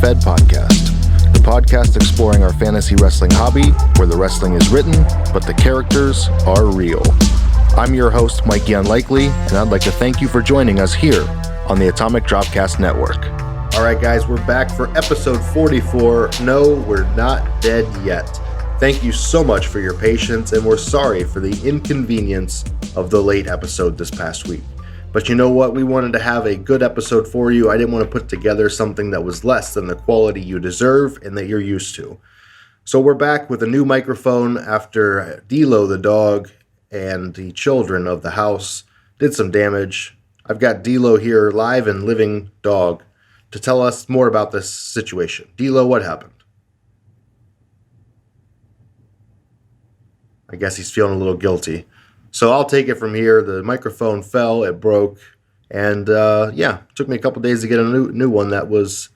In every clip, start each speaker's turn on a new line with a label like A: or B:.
A: Efed Podcast, the podcast exploring our fantasy wrestling hobby, where the wrestling is written, but the characters are real. I'm your host, Mikey Unlikely, and I'd like to thank you for joining us here on the Atomic Dropcast Network. All right, guys, we're back for episode 44. No, we're not dead yet. Thank you so much for your patience, and we're sorry for the inconvenience of the late episode this past week. But you know what? We wanted to have a good episode for you. I didn't want to put together something that was less than the quality you deserve and that you're used to. So we're back with a new microphone after D'Lo the dog and the children of the house did some damage. I've got D'Lo here, live and living dog, to tell us more about this situation. D'Lo, what happened? I guess he's feeling a little guilty. So I'll take it from here. The microphone fell, it broke, and it took me a couple days to get a new one that was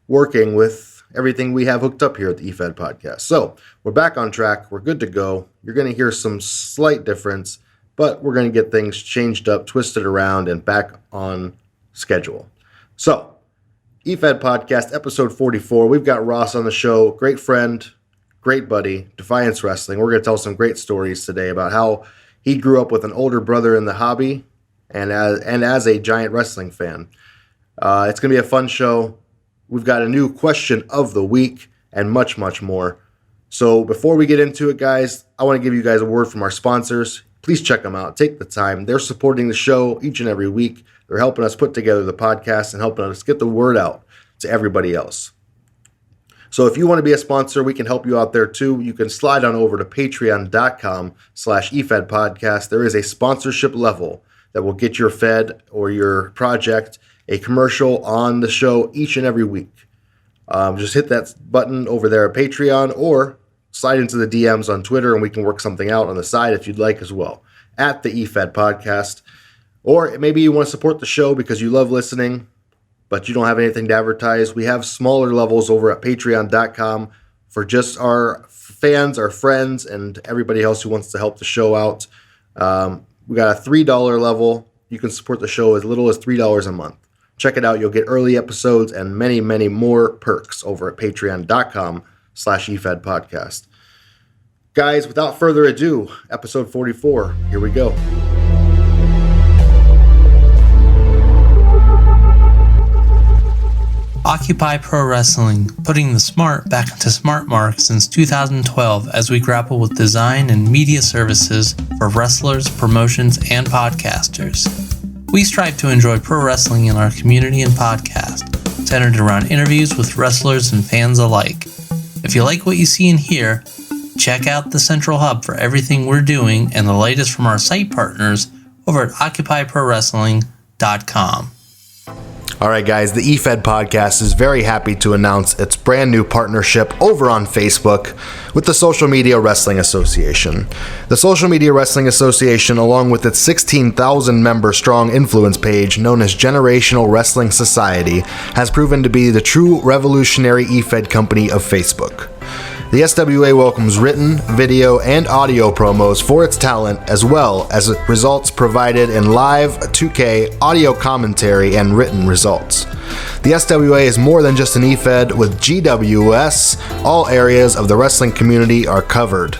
A: working with everything we have hooked up here at the Efed Podcast. So we're back on track. We're good to go. You're going to hear some slight difference, but we're going to get things changed up, twisted around, and back on schedule. So, Efed Podcast, episode 44. We've got Ross on the show. Great friend, great buddy, Defiance Wrestling. We're going to tell some great stories today about how he grew up with an older brother in the hobby and as a giant wrestling fan. It's going to be a fun show. We've got a new question of the week and much, much more. So before we get into it, guys, I want to give you guys a word from our sponsors. Please check them out. Take the time. They're supporting the show each and every week. They're helping us put together the podcast and helping us get the word out to everybody else. So if you want to be a sponsor, we can help you out there too. You can slide on over to patreon.com/Efed Podcast. There is a sponsorship level that will get your Fed or your project a commercial on the show each and every week. Just hit that button over there at Patreon or slide into the DMs on Twitter and we can work something out on the side if you'd like as well at the Efed Podcast. Or maybe you want to support the show because you love listening, but you don't have anything to advertise. We have smaller levels over at patreon.com for just our fans, our friends, and everybody else who wants to help the show out. We got a $3 level. You can support the show as little as $3 a month. Check it out. You'll get early episodes and many, many more perks over at patreon.com/Efed Podcast. Guys, without further ado, episode 44. Here we go.
B: Occupy Pro Wrestling, putting the smart back into smart mark since 2012 as we grapple with design and media services for wrestlers, promotions, and podcasters. We strive to enjoy pro wrestling in our community and podcast, centered around interviews with wrestlers and fans alike. If you like what you see and hear, check out the central hub for everything we're doing and the latest from our site partners over at occupyprowrestling.com.
A: All right, guys, the Efed Podcast is very happy to announce its brand new partnership over on Facebook with the Social Media Wrestling Association. The Social Media Wrestling Association, along with its 16,000 member strong influence page known as Generational Wrestling Society, has proven to be the true revolutionary Efed company of Facebook. The SWA welcomes written, video, and audio promos for its talent, as well as results provided in live 2K audio commentary and written results. The SWA is more than just an Efed. With GWS, all areas of the wrestling community are covered.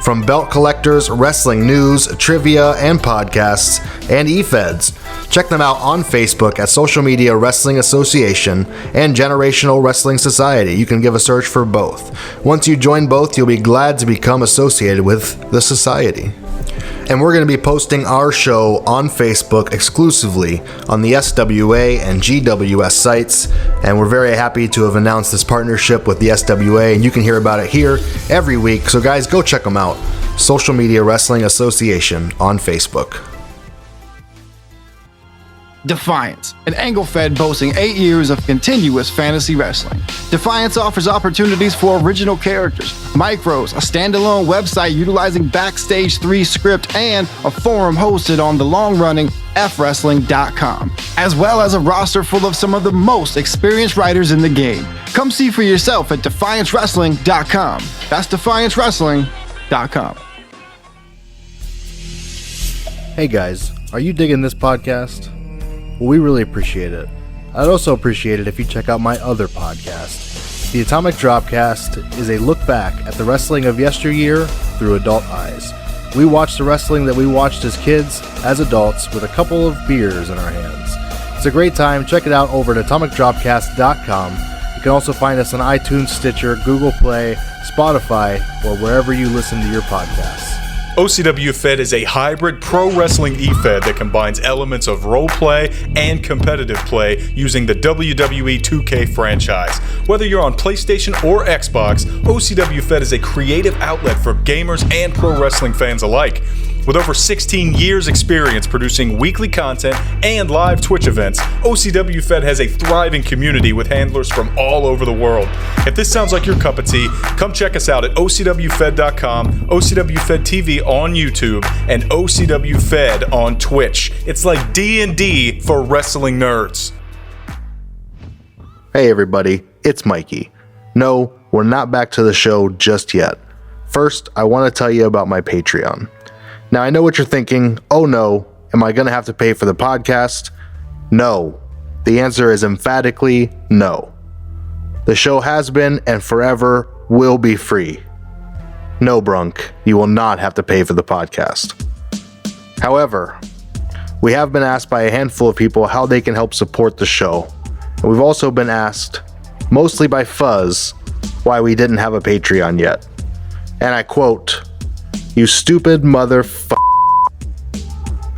A: From belt collectors, wrestling news, trivia, and podcasts, and Efeds. Check them out on Facebook at Social Media Wrestling Association and Generational Wrestling Society. You can give a search for both. Once you join both, you'll be glad to become associated with the society. And we're going to be posting our show on Facebook exclusively on the SWA and GWS sites. And we're very happy to have announced this partnership with the SWA. And you can hear about it here every week. So guys, go check them out. Social Media Wrestling Association on Facebook.
C: Defiance, an angle fed boasting 8 years of continuous fantasy wrestling. Defiance offers opportunities for original characters, micros, a standalone website utilizing Backstage 3 script, and a forum hosted on the long-running fwrestling.com, as well as a roster full of some of the most experienced writers in the game. Come see for yourself at defiancewrestling.com. That's defiancewrestling.com.
A: Hey guys, are you digging this podcast? Well, we really appreciate it. I'd also appreciate it if you check out my other podcast. The Atomic Dropcast is a look back at the wrestling of yesteryear through adult eyes. We watch the wrestling that we watched as kids, as adults, with a couple of beers in our hands. It's a great time. Check it out over at atomicdropcast.com. You can also find us on iTunes, Stitcher, Google Play, Spotify, or wherever you listen to your podcasts.
D: OCW Efed is a hybrid pro wrestling Efed that combines elements of role play and competitive play using the WWE 2K franchise. Whether you're on PlayStation or Xbox, OCW Efed is a creative outlet for gamers and pro wrestling fans alike. With over 16 years experience producing weekly content and live Twitch events, OCW Efed has a thriving community with handlers from all over the world. If this sounds like your cup of tea, come check us out at OCWFed.com, OCW Fed TV on YouTube, and OCW Fed on Twitch. It's like D&D for wrestling nerds.
A: Hey everybody, it's Mikey. No, we're not back to the show just yet. First, I want to tell you about my Patreon. Now, I know what you're thinking. Oh no, am I going to have to pay for the podcast? No. The answer is emphatically no. The show has been and forever will be free. No, Brunk, you will not have to pay for the podcast. However, we have been asked by a handful of people how they can help support the show. And we've also been asked, mostly by Fuzz, why we didn't have a Patreon yet. And I quote, "You stupid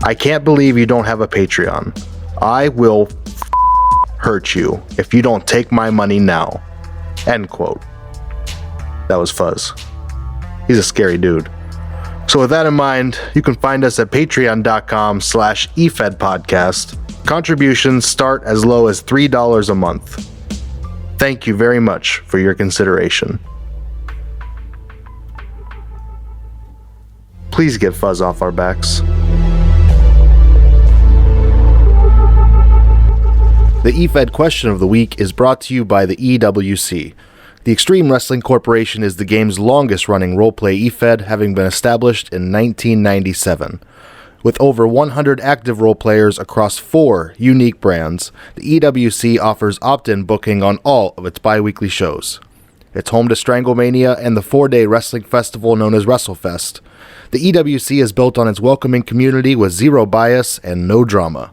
A: I can't believe you don't have a Patreon. I will hurt you if you don't take my money now." End quote. That was Fuzz. He's a scary dude. So with that in mind, you can find us at patreon.com/efedpodcast. Contributions start as low as $3 a month. Thank you very much for your consideration. Please get Fuzz off our backs. The Efed question of the week is brought to you by the EWC. The Extreme Wrestling Corporation is the game's longest-running roleplay Efed, having been established in 1997. With over 100 active role players across 4 unique brands, the EWC offers opt-in booking on all of its bi-weekly shows. It's home to Stranglemania and the 4-day wrestling festival known as WrestleFest. The EWC is built on its welcoming community with zero bias and no drama.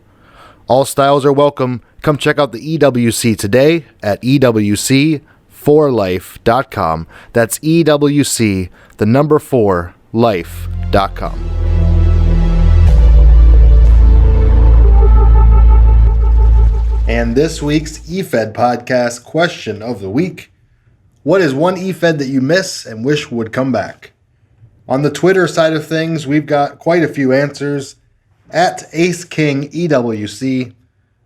A: All styles are welcome. Come check out the EWC today at EWC4life.com. That's EWC, the number 4, life.com. And this week's Efed podcast question of the week: what is one Efed that you miss and wish would come back? On the Twitter side of things, we've got quite a few answers. At Ace King EWC,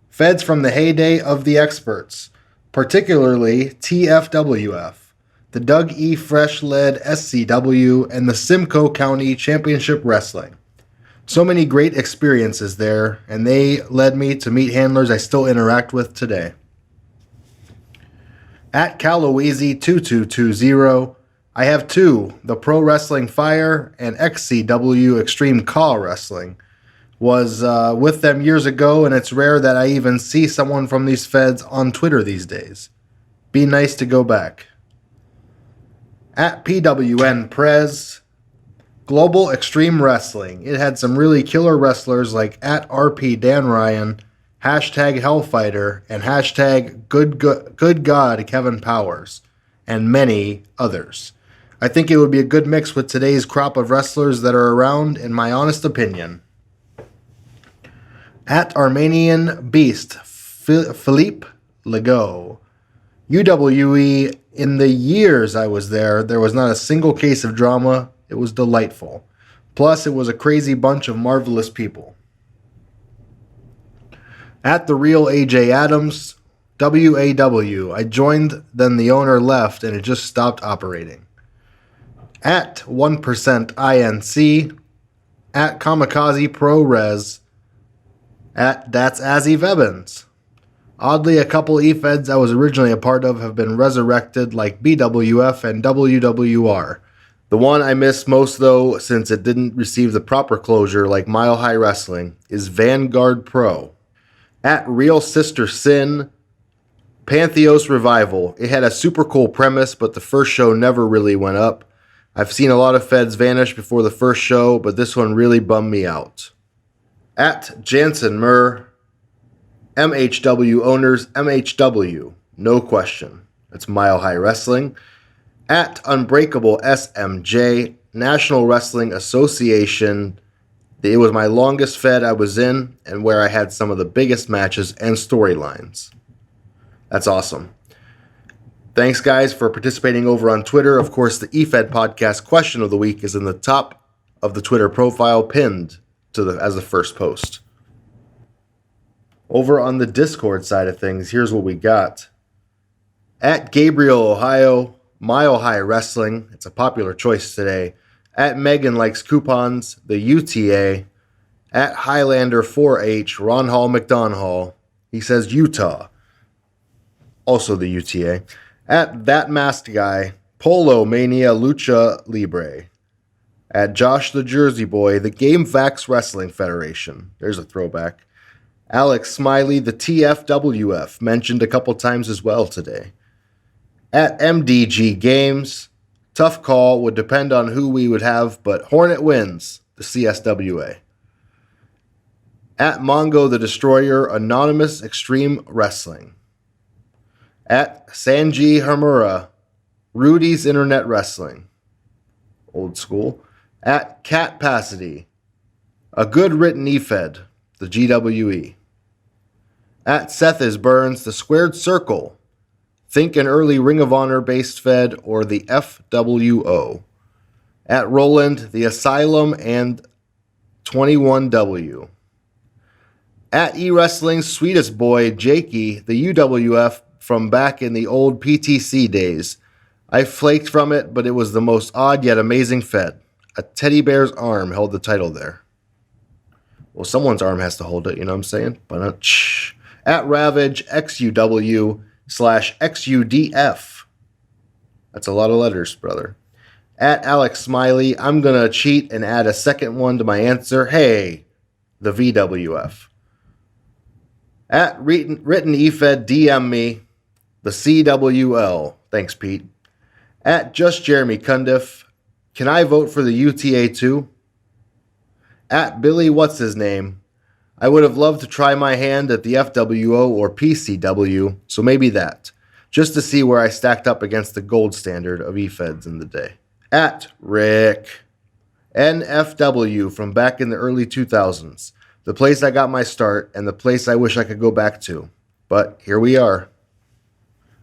A: Feds from the heyday of the experts, particularly TFWF, the Doug E. Fresh-led SCW, and the Simcoe County Championship Wrestling. So many great experiences there, and they led me to meet handlers I still interact with today. At Caloeasy2220, I have 2, the Pro Wrestling Fire and XCW Extreme Call Wrestling. Was with them years ago, and it's rare that I even see someone from these feds on Twitter these days. Be nice to go back. At PWN Prez, Global Extreme Wrestling. It had some really killer wrestlers like at RP Dan Ryan, hashtag Hellfighter, and hashtag Good God Kevin Powers, and many others. I think it would be a good mix with today's crop of wrestlers that are around, in my honest opinion. At Armenian Beast, Philippe Legault. UWE, in the years I was there was not a single case of drama. It was delightful. Plus, it was a crazy bunch of marvelous people. At The Real AJ Adams, WAW. I joined, then the owner left, and it just stopped operating. At 1% INC. At Kamikaze Pro Res. At That's Azzy Evans. Oddly, a couple Efeds I was originally a part of have been resurrected, like BWF and WWR. The one I miss most, though, since it didn't receive the proper closure like Mile High Wrestling, is Vanguard Pro. At Real Sister Sin, Pantheos Revival. It had a super cool premise, but the first show never really went up. I've seen a lot of feds vanish before the first show, but this one really bummed me out. At Jansen Murr, MHW owners, MHW, no question. That's Mile High Wrestling. At Unbreakable SMJ, National Wrestling Association. It was my longest fed I was in and where I had some of the biggest matches and storylines. That's awesome. Thanks, guys, for participating over on Twitter. Of course, the Efed Podcast question of the week is in the top of the Twitter profile, pinned as the first post. Over on the Discord side of things, here's what we got. At Gabriel, Ohio, Mile High Wrestling. It's a popular choice today. At Megan Likes Coupons, the UTA. At Highlander 4H, Ron Hall McDonald. He says Utah. Also the UTA. At That Masked Guy, Polo Mania Lucha Libre. At Josh the Jersey Boy, the Game Facts Wrestling Federation. There's a throwback. Alex Smiley, the TFWF, mentioned a couple times as well today. At MDG Games, tough call, would depend on who we would have, but Hornet wins, the CSWA. At Mongo the Destroyer, Anonymous Extreme Wrestling. At Sanji Hamura, Rudy's Internet Wrestling. Old school. At Cat Pasadena, A Good Written Efed, the GWE. At Seth is Burns, the Squared Circle. Think an early Ring of Honor based Fed or the FWO. At Roland, the Asylum and 21W. At eWrestling's Sweetest Boy, Jakey, the UWF from back in the old PTC days. I flaked from it, but it was the most odd yet amazing Fed. A teddy bear's arm held the title there. Well, someone's arm has to hold it, you know what I'm saying? At Ravage, XUW/XUDF. That's a lot of letters, brother. At Alex Smiley, I'm going to cheat and add a second one to my answer. Hey, the VWF. At Written Efed, DM me, the CWL. Thanks, Pete. At Just Jeremy Cundiff, can I vote for the UTA too? At Billy What's His Name, I would have loved to try my hand at the FWO or PCW, so maybe that, just to see where I stacked up against the gold standard of EFEDs in the day. At Rick, NFW from back in the early 2000s, the place I got my start and the place I wish I could go back to. But here we are.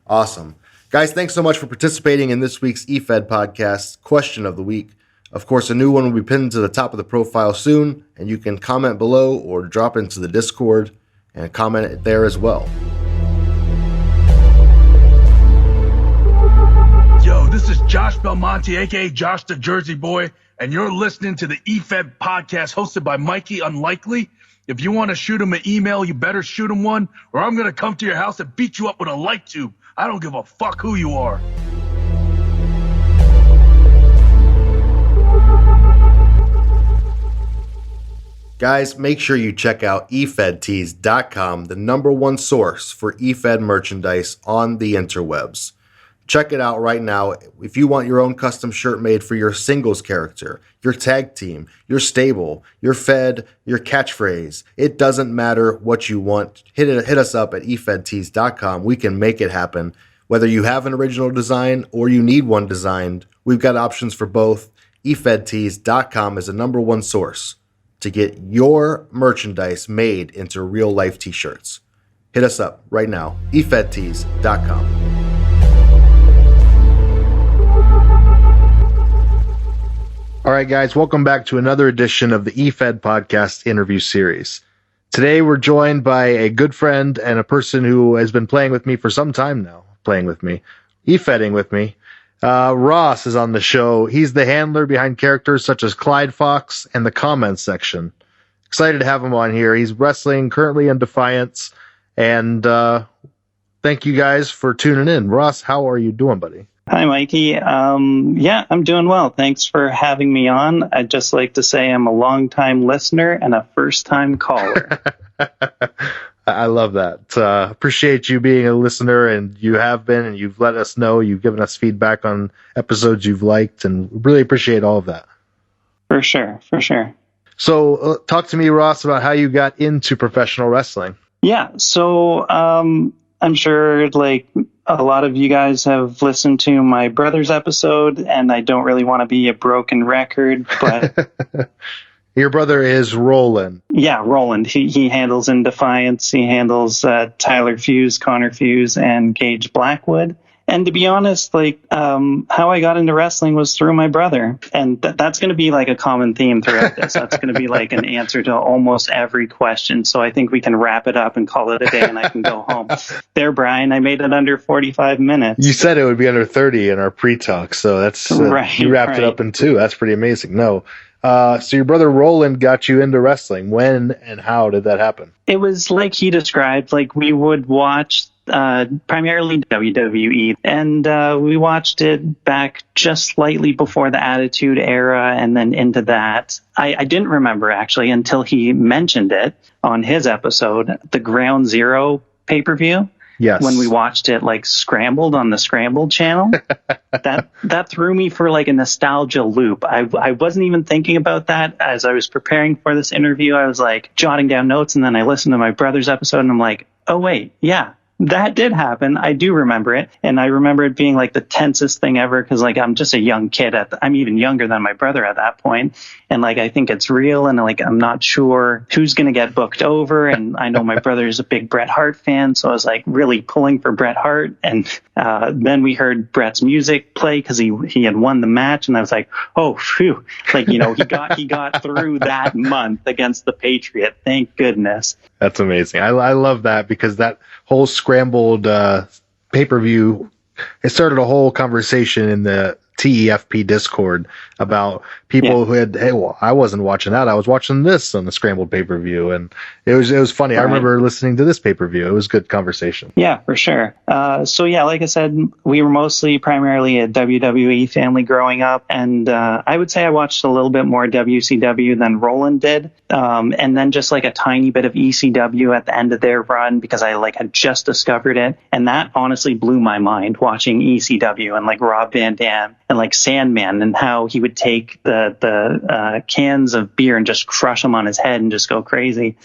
A: Awesome. Guys, thanks so much for participating in this week's EFED podcast question of the week. Of course, a new one will be pinned to the top of the profile soon, and you can comment below or drop into the Discord and comment it there as well.
E: Yo, this is Josh Belmonte, aka Josh the Jersey Boy, and you're listening to the EFED podcast hosted by Mikey Unlikely. If you want to shoot him an email, you better shoot him one, or I'm going to come to your house and beat you up with a light tube. I don't give a fuck who you are.
A: Guys, make sure you check out efedtees.com, the number one source for EFED merchandise on the interwebs. Check it out right now. If you want your own custom shirt made for your singles character, your tag team, your stable, your Fed, your catchphrase, it doesn't matter what you want. Hit us up at efedtees.com. We can make it happen. Whether you have an original design or you need one designed, we've got options for both. efedtees.com is the number one source to get your merchandise made into real life t-shirts. Hit us up right now, efedtees.com. All right, guys, welcome back to another edition of the EFED podcast interview series. Today, we're joined by a good friend and a person who has been playing with me for some time now, EFEDing with me. Ross is on the show. He's the handler behind characters such as Clyde Fox and the comments section. Excited to have him on here. He's wrestling currently in Defiance. And thank you guys for tuning in. Ross, how are you doing, buddy?
F: Hi, Mikey. Yeah, I'm doing well. Thanks for having me on. I'd just like to say I'm a long-time listener and a first-time caller.
A: I love that. Appreciate you being a listener, and you have been, and you've let us know. You've given us feedback on episodes you've liked, and really appreciate all of that.
F: For sure, for sure.
A: So talk to me, Ross, about how you got into professional wrestling.
F: Yeah, so I'm sure like a lot of you guys have listened to my brother's episode, and I don't really want to be a broken record, but
A: Your brother is Roland.
F: yeah, Roland. He handles In Defiance. He handles Tyler Fuse, Connor Fuse, and Gage Blackwood. And to be honest, like how I got into wrestling was through my brother. And that's going to be like a common theme throughout this. That's going to be like an answer to almost every question. So I think we can wrap it up and call it a day, and I can go home. There, Brian, I made it under 45 minutes.
A: You said it would be under 30 in our pre-talk, so that's
F: Right,
A: you wrapped it up in 2. That's pretty amazing. No. So your brother Roland got you into wrestling. When and how did that happen?
F: It was like he described, like we would watch primarily WWE, and we watched it back just slightly before the Attitude Era and then into that. I didn't remember actually until he mentioned it on his episode, the Ground Zero pay-per-view.
A: Yes.
F: When we watched it like scrambled on the Scrambled channel, that threw me for like a nostalgia loop. I wasn't even thinking about that as I was preparing for this interview. I was like jotting down notes, and then I listened to my brother's episode, and I'm like, oh wait, yeah, that did happen. I do remember it. And I remember it being like the tensest thing ever, because like I'm just a young kid. I'm even younger than my brother at that point. And like I think it's real, and like I'm not sure who's going to get booked over. And I know my brother is a big Bret Hart fan, so I was like really pulling for Bret Hart. And then we heard Bret's music play because he had won the match, and I was like, oh, phew. Like, you know, he got through that month against the Patriot. Thank goodness.
A: That's amazing. I love that, because that whole scrambled pay-per-view, it started a whole conversation in the TEFP Discord about people who had, hey, well, I wasn't watching that. I was watching this on the scrambled pay-per-view, and it was funny. Right. I remember listening to this pay-per-view. It was good conversation.
F: Yeah, for sure. So yeah, like I said, we were primarily a WWE family growing up, and I would say I watched a little bit more WCW than Roland did, and then just like a tiny bit of ECW at the end of their run, because I like had just discovered it, and that honestly blew my mind, watching ECW and like Rob Van Dam and like Sandman, and how he would take the cans of beer and just crush them on his head and just go crazy.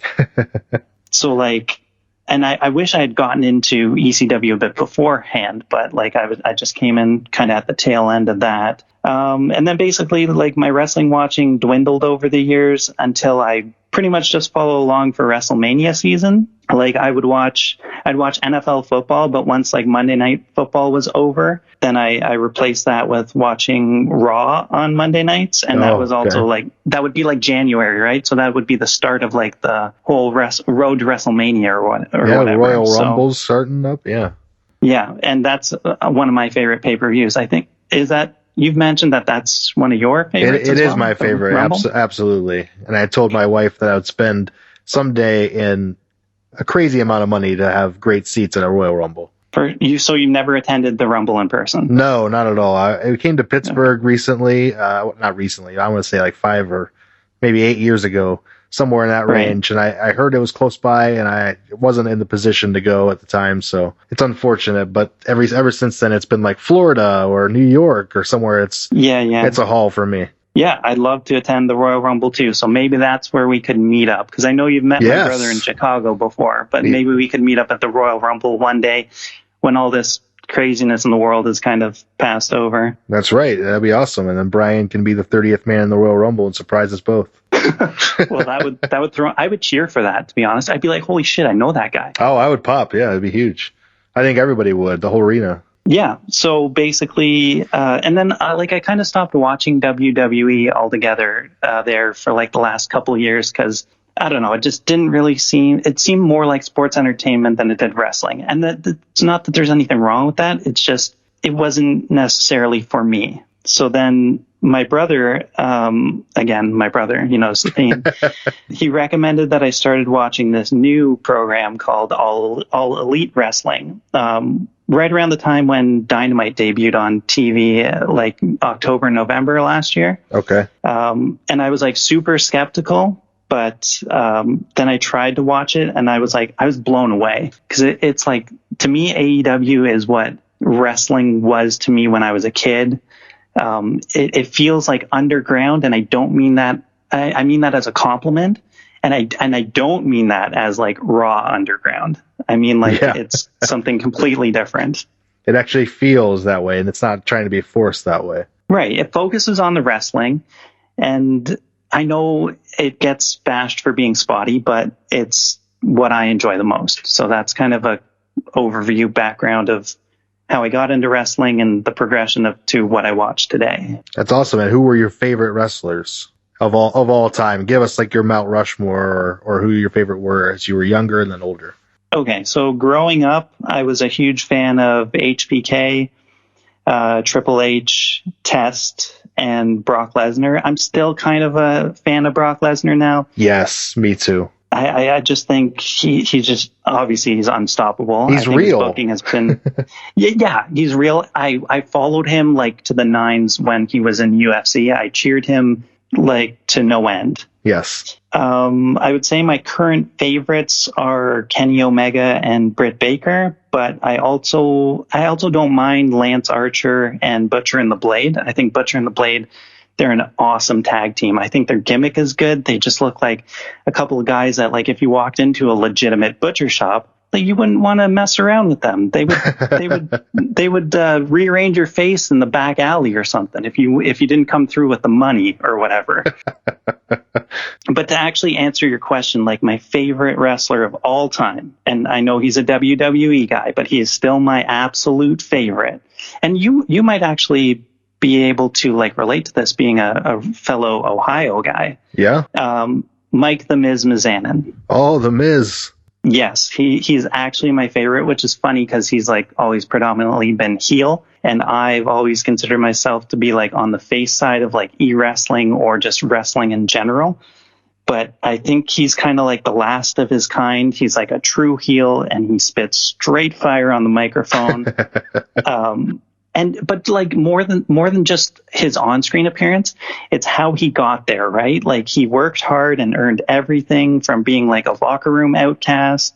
F: So like, and I wish I had gotten into ECW a bit beforehand, but like I just came in kind of at the tail end of that. And then basically like my wrestling watching dwindled over the years until I pretty much just follow along for WrestleMania season. Like I'd watch NFL football, but once like Monday Night Football was over, then I replaced that with watching Raw on Monday nights. And that was also like, that would be like January, right? So that would be the start of like the whole road to WrestleMania or whatever.
A: Royal Rumble's starting up. Yeah.
F: Yeah. And that's one of my favorite pay-per-views. I think, is that, you've mentioned that that's one of your favorites?
A: It is my favorite. Absolutely. And I told my wife that I would spend someday in a crazy amount of money to have great seats at a Royal Rumble.
F: So you never attended the Rumble in person?
A: No, not at all. I came to Pittsburgh recently. Not recently. I want to say like 5 or maybe 8 years ago, somewhere in that range. And I heard it was close by, and I wasn't in the position to go at the time. So it's unfortunate. But ever since then, it's been like Florida or New York or somewhere. It's a haul for me.
F: Yeah, I'd love to attend the Royal Rumble too. So maybe that's where we could meet up, because I know you've met my brother in Chicago before, but maybe we could meet up at the Royal Rumble one day when all this craziness in the world is kind of passed over.
A: That's right. That'd be awesome. And then Brian can be the 30th man in the Royal Rumble and surprise us both.
F: Well, I would cheer for that, to be honest. I'd be like, holy shit, I know that guy.
A: Oh, I would pop. Yeah, it'd be huge. I think everybody would, the whole arena.
F: Yeah. So basically, and then like I kind of stopped watching WWE altogether there for like the last couple of years, because I don't know, it just didn't really it seemed more like sports entertainment than it did wrestling. And it's not that there's anything wrong with that. It's just, it wasn't necessarily for me. So then my brother, again, my brother, you know, it's the theme. He recommended that I started watching this new program called All Elite Wrestling. Right around the time when Dynamite debuted on TV, like October, November last year.
A: Okay.
F: And I was like super skeptical, But then I tried to watch it, and I was blown away, because it's like, to me, AEW is what wrestling was to me when I was a kid. It feels like underground, and I don't mean that. I mean that as a compliment, and I don't mean that as like raw underground. I mean like it's something completely different.
A: It actually feels that way, and it's not trying to be forced that way.
F: Right. It focuses on the wrestling, and I know it gets bashed for being spotty, but it's what I enjoy the most. So that's kind of a overview background of how I got into wrestling and the progression to what I watch today.
A: That's awesome. And who were your favorite wrestlers of all time? Give us like your Mount Rushmore, or who your favorite were as you were younger and then older.
F: Okay, so growing up, I was a huge fan of HBK, Triple H, Test, and Brock Lesnar. I'm still kind of a fan of Brock Lesnar now.
A: Yes, me too.
F: I just think he's just, obviously he's unstoppable.
A: He's real.
F: His booking has been, yeah, he's real. I followed him like to the nines when he was in UFC. I cheered him like to no end.
A: Yes.
F: I would say my current favorites are Kenny Omega and Britt Baker, but I also don't mind Lance Archer and Butcher and the Blade. I think Butcher and the Blade, they're an awesome tag team. I think their gimmick is good. They just look like a couple of guys that, like, if you walked into a legitimate butcher shop, like, you wouldn't want to mess around with them. They would rearrange your face in the back alley or something if you didn't come through with the money or whatever. But to actually answer your question, like, my favorite wrestler of all time, and I know he's a WWE guy, but he is still my absolute favorite. And you might actually be able to like relate to this, being a fellow Ohio guy.
A: Yeah.
F: Mike the Miz Mizanin.
A: Oh, the Miz.
F: Yes, he's actually my favorite, which is funny because he's like always predominantly been heel, and I've always considered myself to be like on the face side of like e-wrestling or just wrestling in general. But I think he's kind of like the last of his kind. He's like a true heel, and he spits straight fire on the microphone. But like more than just his on-screen appearance, it's how he got there, right? Like, he worked hard and earned everything from being like a locker room outcast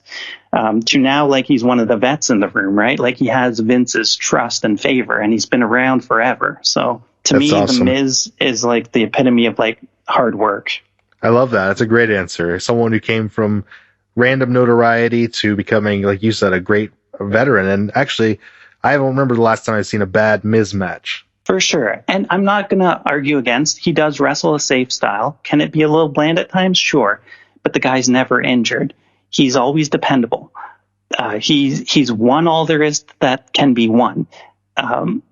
F: to now like he's one of the vets in the room, right? Like, he has Vince's trust and favor, and he's been around forever. So to me, awesome. The Miz is like the epitome of like hard work.
A: I love that. That's a great answer. Someone who came from random notoriety to becoming, like you said, a great veteran. And actually, I don't remember the last time I've seen a bad Miz match.
F: For sure. And I'm not going to argue against. He does wrestle a safe style. Can it be a little bland at times? Sure. But the guy's never injured. He's always dependable. He's won all there is that can be won.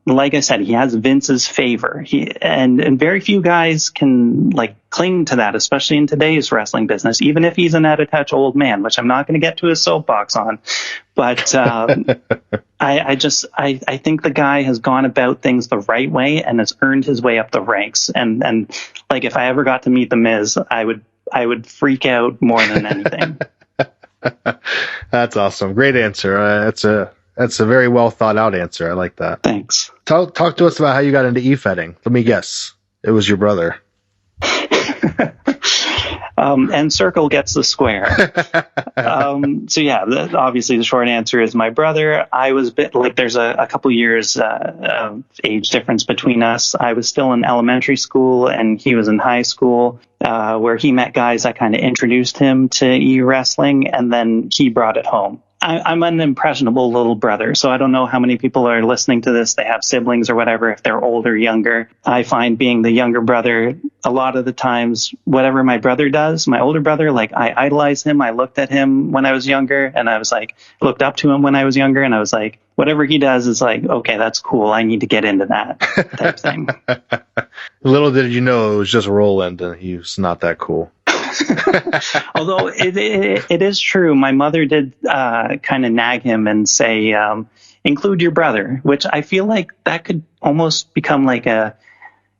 F: Like I said, he has Vince's favor. And very few guys can like cling to that, especially in today's wrestling business, even if he's an out-of-touch old man, which I'm not going to get to his soapbox on. But I think the guy has gone about things the right way and has earned his way up the ranks. And like, if I ever got to meet the Miz, I would freak out more than anything.
A: That's awesome. Great answer. That's a very well thought out answer. I like that.
F: Thanks.
A: Talk to us about how you got into e-fedding. Let me guess. It was your brother.
F: And circle gets the square. So yeah, obviously the short answer is my brother. I was there's a couple years of age difference between us. I was still in elementary school and he was in high school, where he met guys that kind of introduced him to e-wrestling, and then he brought it home. I'm an impressionable little brother, so I don't know how many people are listening to this. They have siblings or whatever, if they're older, younger. I find being the younger brother, a lot of the times, whatever my brother does, my older brother, like, I idolize him. I looked at him when I was younger, and I was like, looked up to him when I was younger, and I was like, whatever he does is like, okay, that's cool. I need to get into that type thing.
A: Little did you know it was just Roland, and he was not that cool.
F: Although it is true, my mother did kind of nag him and say, include your brother, which I feel like that could almost become like an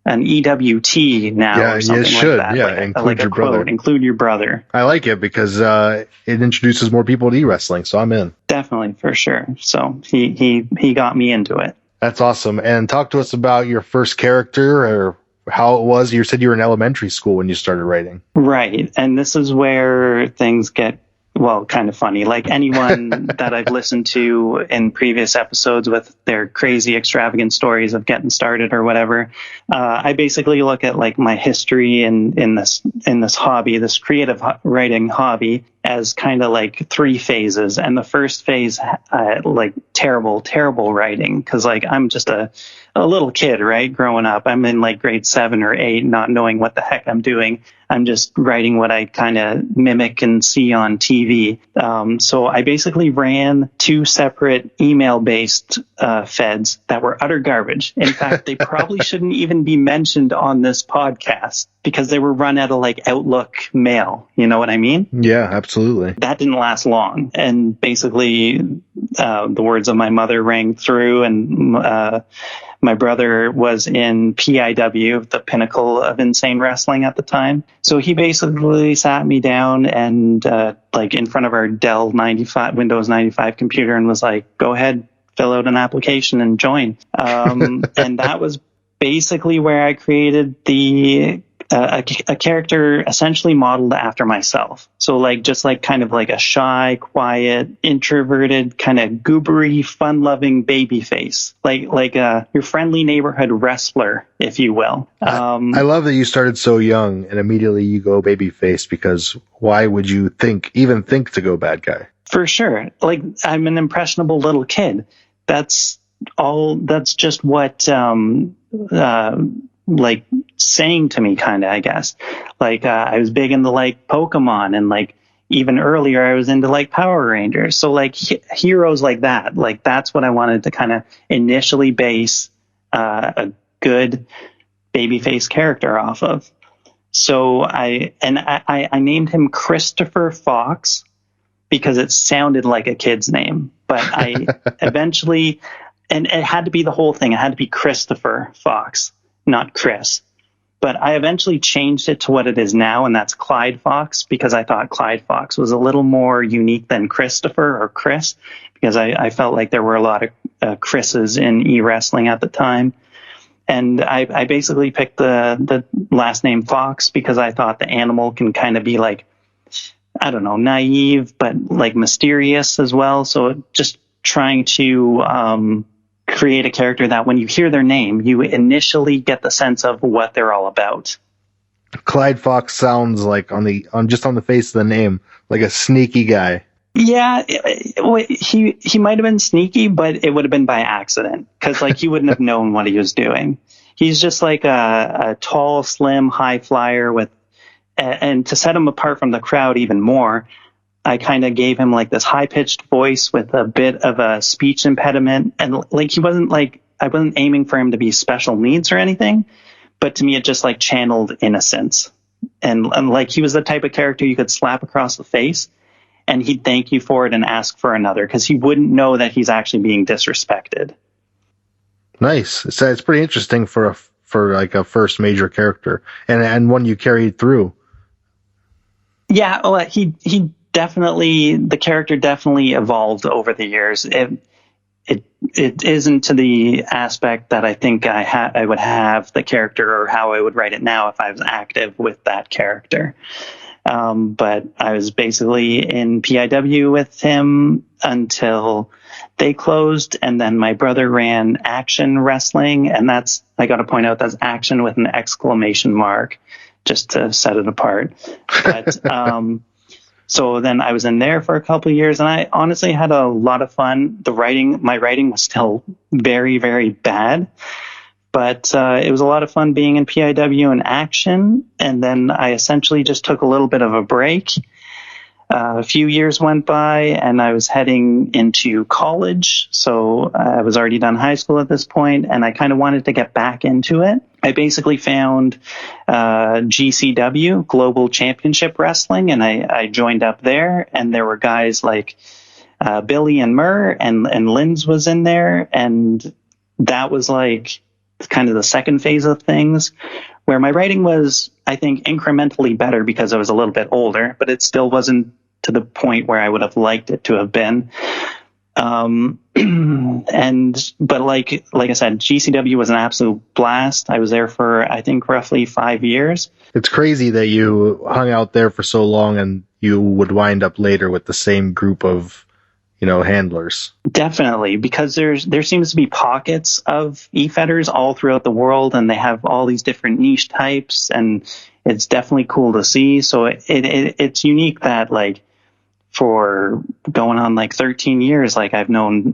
F: EWT now, or something like that. Yeah,
A: include your brother.
F: Quote, include your brother.
A: I like it because it introduces more people to e-wrestling, so I'm in.
F: Definitely, for sure. So he got me into it.
A: That's awesome. And talk to us about your first character or how it was. You said you were in elementary school when you started writing.
F: Right. And this is where things get, well, kind of funny. Like anyone that I've listened to in previous episodes with their crazy, extravagant stories of getting started or whatever, I basically look at like my history in this hobby, this creative writing hobby, as kind of like 3 phases. And the first phase, like terrible writing, because like I'm just a little kid, right? Growing up, I'm in like grade 7 or 8, not knowing what the heck I'm doing. I'm just writing what I kind of mimic and see on TV. So I basically ran 2 separate email-based feds that were utter garbage. In fact, they probably shouldn't even be mentioned on this podcast because they were run out of like Outlook mail. You know what I mean?
A: Yeah, absolutely.
F: That didn't last long. And basically, the words of my mother rang through, and my brother was in PIW, the pinnacle of insane wrestling at the time. So he basically sat me down and like in front of our Windows 95 computer and was like, go ahead, fill out an application and join. And that was basically where I created a character essentially modeled after myself. So like, just like kind of like a shy, quiet, introverted, kind of goobery, fun-loving baby face, like your friendly neighborhood wrestler, if you will.
A: I love that you started so young and immediately you go baby face, because why would you even think to go bad guy?
F: For sure. Like, I'm an impressionable little kid. That's just what, like saying to me, kind of, I guess. Like, I was big into like Pokemon, and like even earlier I was into like Power Rangers. So like heroes like that, like that's what I wanted to kind of initially base a good babyface character off of. So I named him Christopher Fox because it sounded like a kid's name, but I eventually, and it had to be the whole thing. It had to be Christopher Fox, not Chris. But I eventually changed it to what it is now, and that's Clyde Fox, because I thought Clyde Fox was a little more unique than Christopher or Chris, because I felt like there were a lot of Chris's in e-wrestling at the time. And I basically picked the last name Fox because I thought the animal can kind of be like, I don't know, naive, but like mysterious as well. So just trying to create a character that when you hear their name, you initially get the sense of what they're all about.
A: Clyde Fox sounds like on the face of the name, like a sneaky guy.
F: Yeah, he might have been sneaky, but it would have been by accident, because like he wouldn't have known what he was doing. He's just like a tall, slim, high flyer and to set him apart from the crowd even more, I kind of gave him like this high-pitched voice with a bit of a speech impediment. And like, I wasn't aiming for him to be special needs or anything, but to me, it just like channeled innocence. And like, he was the type of character you could slap across the face and he'd thank you for it and ask for another, because he wouldn't know that he's actually being disrespected.
A: Nice. So it's pretty interesting for like a first major character and one you carried through. Yeah,
F: well, he definitely, the character definitely evolved over the years. It isn't to the aspect that I think I would have the character or how I would write it now if I was active with that character. But I was basically in PIW with him until they closed, and then my brother ran Action Wrestling, and that's, I got to point out, that's action with an exclamation mark, just to set it apart. But so then I was in there for a couple of years, and I honestly had a lot of fun. My writing was still very, very bad, but it was a lot of fun being in PIW and Action. And then I essentially just took a little bit of a break. A few years went by, and I was heading into college. So I was already done high school at this point, and I kind of wanted to get back into it. I basically found GCW, Global Championship Wrestling, and I joined up there. And there were guys like Billy and Murr, and Linz was in there. And that was like kind of the second phase of things, where my writing was, I think, incrementally better because I was a little bit older, but it still wasn't to the point where I would have liked it to have been. But like I said, GCW was an absolute blast. I was there for, I think, roughly 5 years.
A: It's crazy that you hung out there for so long and you would wind up later with the same group of, handlers.
F: Definitely, because there seems to be pockets of e-fedders all throughout the world, and they have all these different niche types, and it's definitely cool to see. So it's unique that, like, for going on like 13 years, like I've known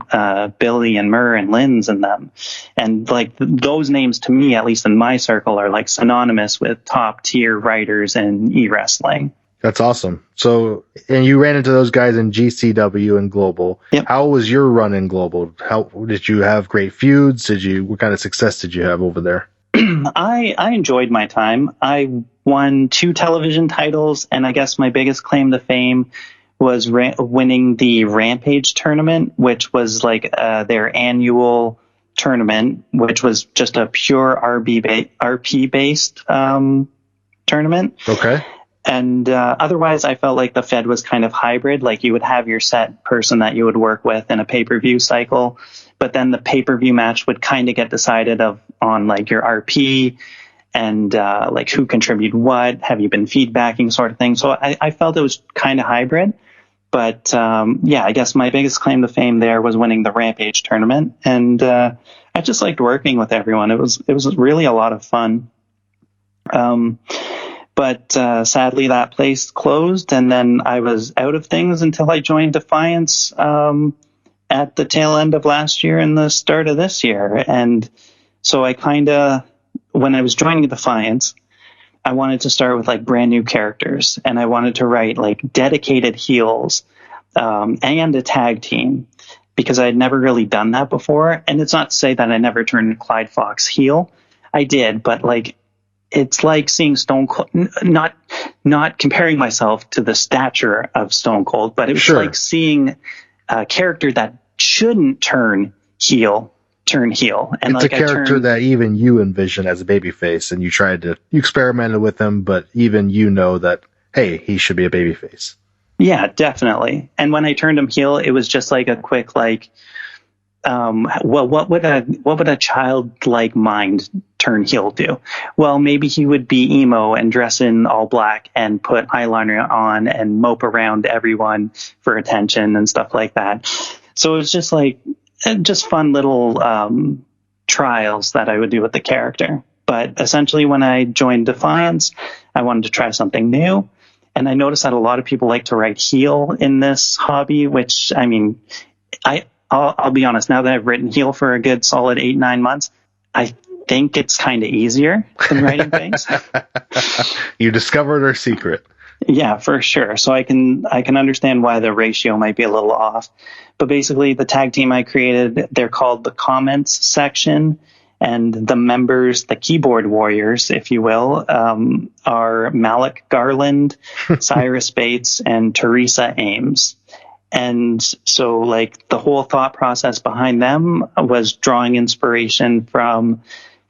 F: Billy and Murr and Linz and them, and like those names to me, at least in my circle, are like synonymous with top tier writers in e-wrestling.
A: That's awesome. So, and you ran into those guys in GCW and Global.
F: Yep.
A: How was your run in Global? How did you have great feuds? What kind of success did you have over there?
F: I enjoyed my time. I won 2 television titles, and I guess my biggest claim to fame was winning the Rampage tournament, which was like their annual tournament, which was just a pure RP based tournament.
A: Okay.
F: And otherwise, I felt like the Fed was kind of hybrid. Like you would have your set person that you would work with in a pay-per-view cycle, but then the pay-per-view match would kind of get decided on like your RP and like who contributed what, have you been feedbacking, sort of thing. So I felt it was kind of hybrid. But yeah, I guess my biggest claim to fame there was winning the Rampage tournament, and I just liked working with everyone. It was really a lot of fun. But sadly, that place closed, and then I was out of things until I joined Defiance at the tail end of last year and the start of this year. And so I when I was joining Defiance, I wanted to start with like brand new characters, and I wanted to write like dedicated heels and a tag team, because I had never really done that before. And it's not to say that I never turned Clyde Fox heel. I did, but like it's like seeing Stone Cold, not comparing myself to the stature of Stone Cold, but it was like seeing a character that shouldn't turn heel. And
A: it's
F: like
A: a character that even you envision as a babyface, and you experimented with him, but even that, hey, he should be a babyface.
F: Yeah, definitely. And when I turned him heel, it was just like a quick like, well, what would a childlike mind turn heel do? Well, maybe he would be emo and dress in all black and put eyeliner on and mope around everyone for attention and stuff like that. So it was just like, just fun little trials that I would do with the character. But essentially, when I joined Defiance, I wanted to try something new. And I noticed that a lot of people like to write heel in this hobby, which, I mean, I'll be honest, now that I've written heel for a good solid 8-9 months, I think it's kind of easier than writing things.
A: You discovered our secret.
F: Yeah, for sure. So I can understand why the ratio might be a little off. But basically, the tag team I created, they're called the Comments Section, and the members, the keyboard warriors, if you will, are Malik Garland, Cyrus Bates, and Teresa Ames. And so, like, the whole thought process behind them was drawing inspiration from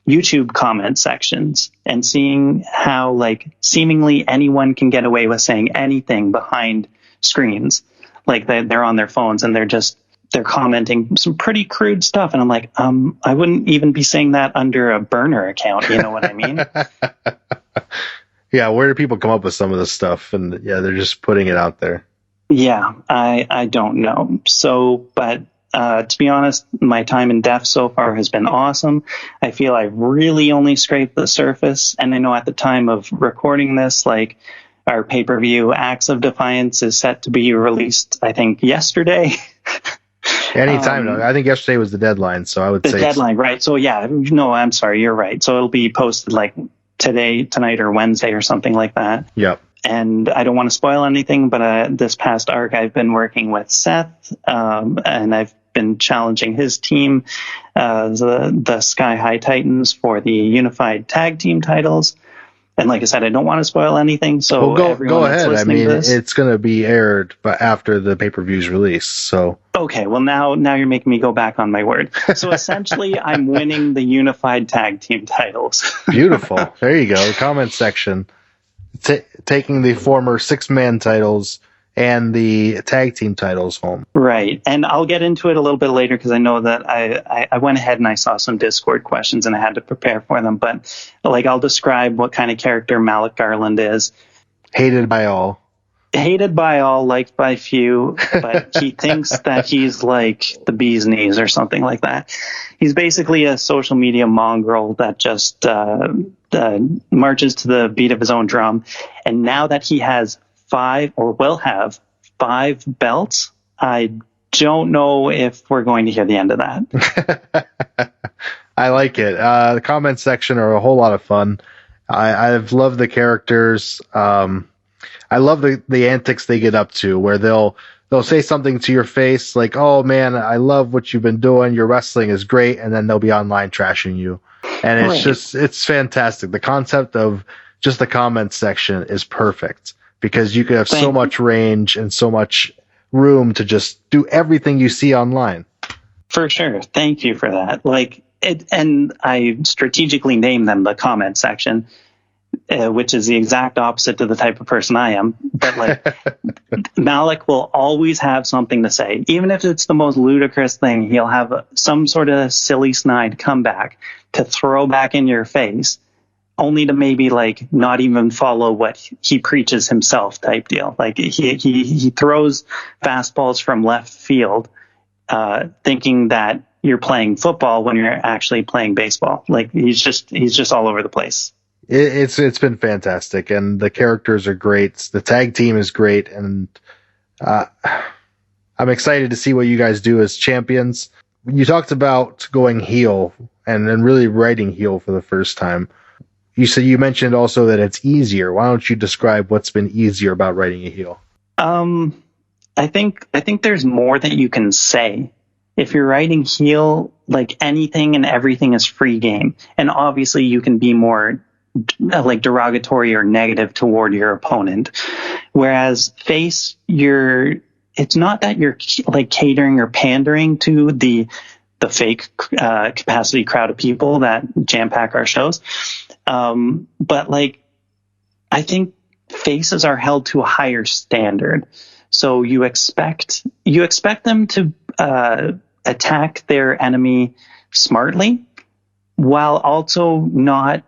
F: YouTube comment sections and seeing how, like, seemingly anyone can get away with saying anything behind screens. Like, they're on their phones and they're commenting some pretty crude stuff. And I'm like, I wouldn't even be saying that under a burner account. You know what I mean?
A: Yeah. Where do people come up with some of this stuff? And yeah, they're just putting it out there.
F: Yeah, I don't know. So, but to be honest, my time in Def so far has been awesome. I feel I really only scraped the surface. And I know at the time of recording this, like, our pay-per-view Acts of Defiance is set to be released, I think, yesterday.
A: Anytime. I think yesterday was the deadline, so I would say...
F: The deadline, right. So, yeah, no, I'm sorry, you're right. So it'll be posted, like, tonight, or Wednesday or something like that.
A: Yep.
F: And I don't want to spoil anything, but this past arc, I've been working with Seth, and I've been challenging his team, the Sky High Titans, for the Unified Tag Team titles. And like I said, I don't want to spoil anything, so
A: go ahead. I mean, it's going to be aired after the pay-per-view's release, so...
F: Okay, well, now you're making me go back on my word. So essentially, I'm winning the Unified Tag Team titles.
A: Beautiful. There you go. Comment section. Taking the former 6-man titles and the tag team titles home.
F: Right. And I'll get into it a little bit later because I know that I went ahead and I saw some Discord questions and I had to prepare for them. But like, I'll describe what kind of character Malik Garland is.
A: Hated by all.
F: Hated by all, liked by few, but he thinks that he's like the bee's knees or something like that. He's basically a social media mongrel that just marches to the beat of his own drum. And now that he has 5 or will have 5 belts, I don't know if we're going to hear the end of that.
A: I like it. The comment section are a whole lot of fun. I've loved the characters. I love the antics they get up to, where they'll say something to your face like, "Oh man, I love what you've been doing. Your wrestling is great," and then they'll be online trashing you. And it's fantastic. The concept of just the comment section is perfect because you could have so much range and so much room to just do everything you see online.
F: For sure. Thank you for that. Like it, and I strategically named them the comment section. Which is the exact opposite to the type of person I am. But like Malik will always have something to say. Even if it's the most ludicrous thing, he'll have some sort of silly snide comeback to throw back in your face, only to maybe like not even follow what he preaches himself type deal. Like he throws fastballs from left field, thinking that you're playing football when you're actually playing baseball. Like he's just all over the place.
A: It's been fantastic, and the characters are great. The tag team is great, and I'm excited to see what you guys do as champions. You talked about going heel and really writing heel for the first time. You mentioned also that it's easier. Why don't you describe what's been easier about writing a heel?
F: I think there's more that you can say. If you're writing heel, like anything and everything is free game, and obviously you can be more like derogatory or negative toward your opponent. Whereas face, it's not that you're like catering or pandering to the fake capacity crowd of people that jam pack our shows. But like, I think faces are held to a higher standard. So you expect them to attack their enemy smartly while also not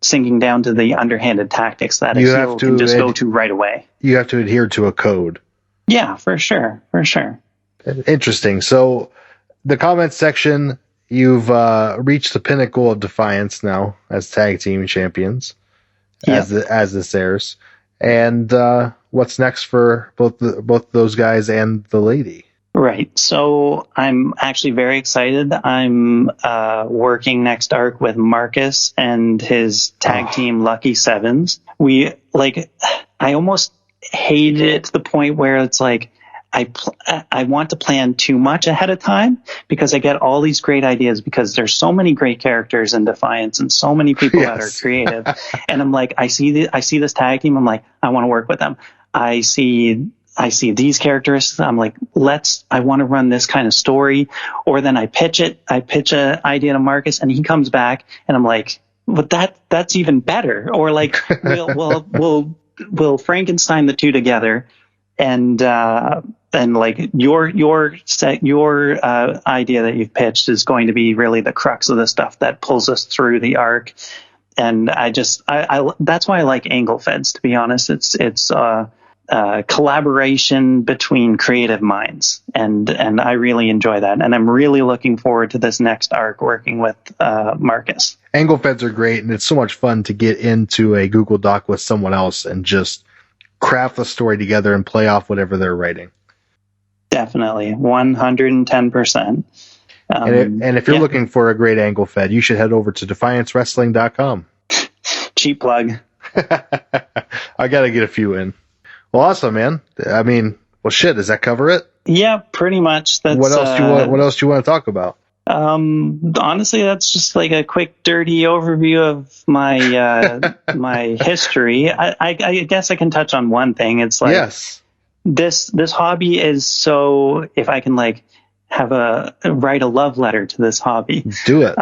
F: sinking down to the underhanded tactics that a heel can just go to right away.
A: You have to adhere to a code.
F: Yeah, for sure.
A: Interesting. So the comment section, you've reached the pinnacle of defiance now as tag team champions, as this airs. And what's next for both those guys and the lady?
F: Right. So I'm actually very excited. I'm working next arc with Marcus and his tag team Lucky Sevens. I almost hate it to the point where it's like I want to plan too much ahead of time because I get all these great ideas because there's so many great characters in Defiance and so many people that are creative. And I'm like, I see this tag team. I'm like, I want to work with them. I see these characters. I'm like, I want to run this kind of story. Or then I pitch an idea to Marcus and he comes back and I'm like, but that's even better. Or like, we'll Frankenstein the two together and like your idea that you've pitched is going to be really the crux of the stuff that pulls us through the arc. And I that's why I like Angle Feds, to be honest. It's collaboration between creative minds, and I really enjoy that, and I'm really looking forward to this next arc working with Marcus.
A: Angle Feds are great, and it's so much fun to get into a Google Doc with someone else and just craft the story together and play off whatever they're writing.
F: Definitely, 110%.
A: And if you're looking for a great Angle Fed, you should head over to DefianceWrestling.com.
F: Cheap plug.
A: I got to get a few in. Well, awesome, man. I mean, well, shit. Does that cover it?
F: Yeah, pretty much. That's,
A: what else do you want to talk about?
F: Honestly, that's just like a quick, dirty overview of my my history. I guess I can touch on one thing. It's like this hobby is so. If I can like write a love letter to this hobby,
A: do it.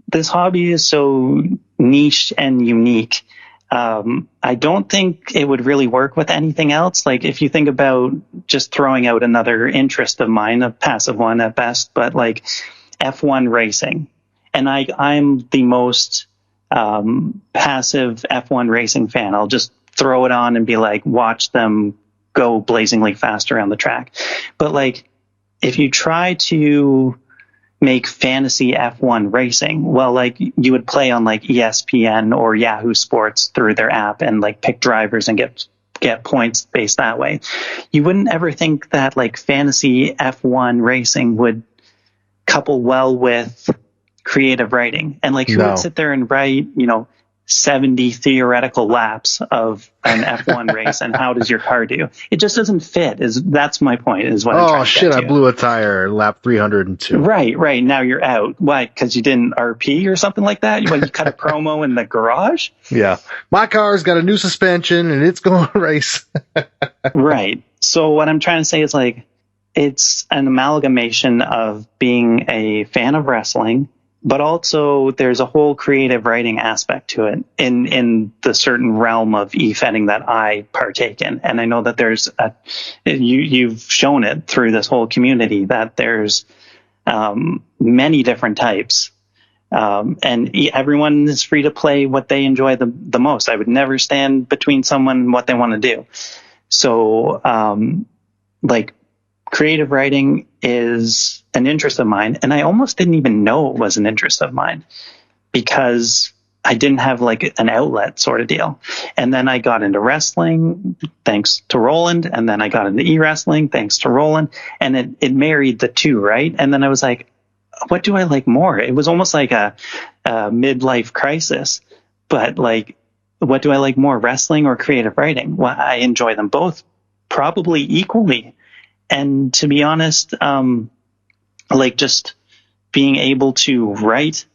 F: This hobby is so niche and unique. I don't think it would really work with anything else. Like if you think about just throwing out another interest of mine, a passive one at best, but like F1 racing. And I'm the most passive F1 racing fan. I'll just throw it on and be like, watch them go blazingly fast around the track. But like, if you try to make fantasy F1 racing, well, like you would play on like ESPN or Yahoo Sports through their app and like pick drivers and get points based that way. You wouldn't ever think that like fantasy F1 racing would couple well with creative writing. And like who would sit there and write, 70 theoretical laps of an F1 race, and how does your car do? It just doesn't fit. That's my point, is what I'm trying to get to.
A: I blew a tire lap 302.
F: Right. Now you're out. Why? Because you didn't RP or something like that? You cut a promo in the garage?
A: Yeah. My car's got a new suspension and it's going to race.
F: Right. So what I'm trying to say is like, it's an amalgamation of being a fan of wrestling, but also there's a whole creative writing aspect to it in the certain realm of e-fetting that I partake in. And I know that there's you've shown it through this whole community that there's many different types. And everyone is free to play what they enjoy the most. I would never stand between someone and what they want to do. So, like, creative writing is an interest of mine, and I almost didn't even know it was an interest of mine because I didn't have like an outlet sort of deal. And then I got into wrestling thanks to Roland, and then I got into e-wrestling thanks to Roland, and it married the two, right? And then I was like, what do I like more? It was almost like a midlife crisis, but like, what do I like more, wrestling or creative writing? Well, I enjoy them both probably equally. And to be honest, like just being able to write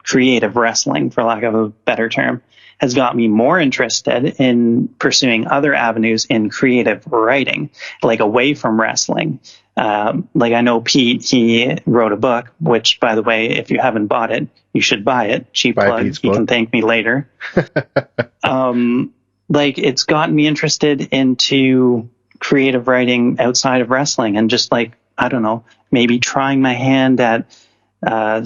F: creative wrestling, for lack of a better term, has got me more interested in pursuing other avenues in creative writing, like away from wrestling. Like I know Pete, he wrote a book, which, by the way, if you haven't bought it, you should buy it. Cheap plug. Pete's book. Can thank me later. Like it's gotten me interested into creative writing outside of wrestling, and just like, I don't know, maybe trying my hand at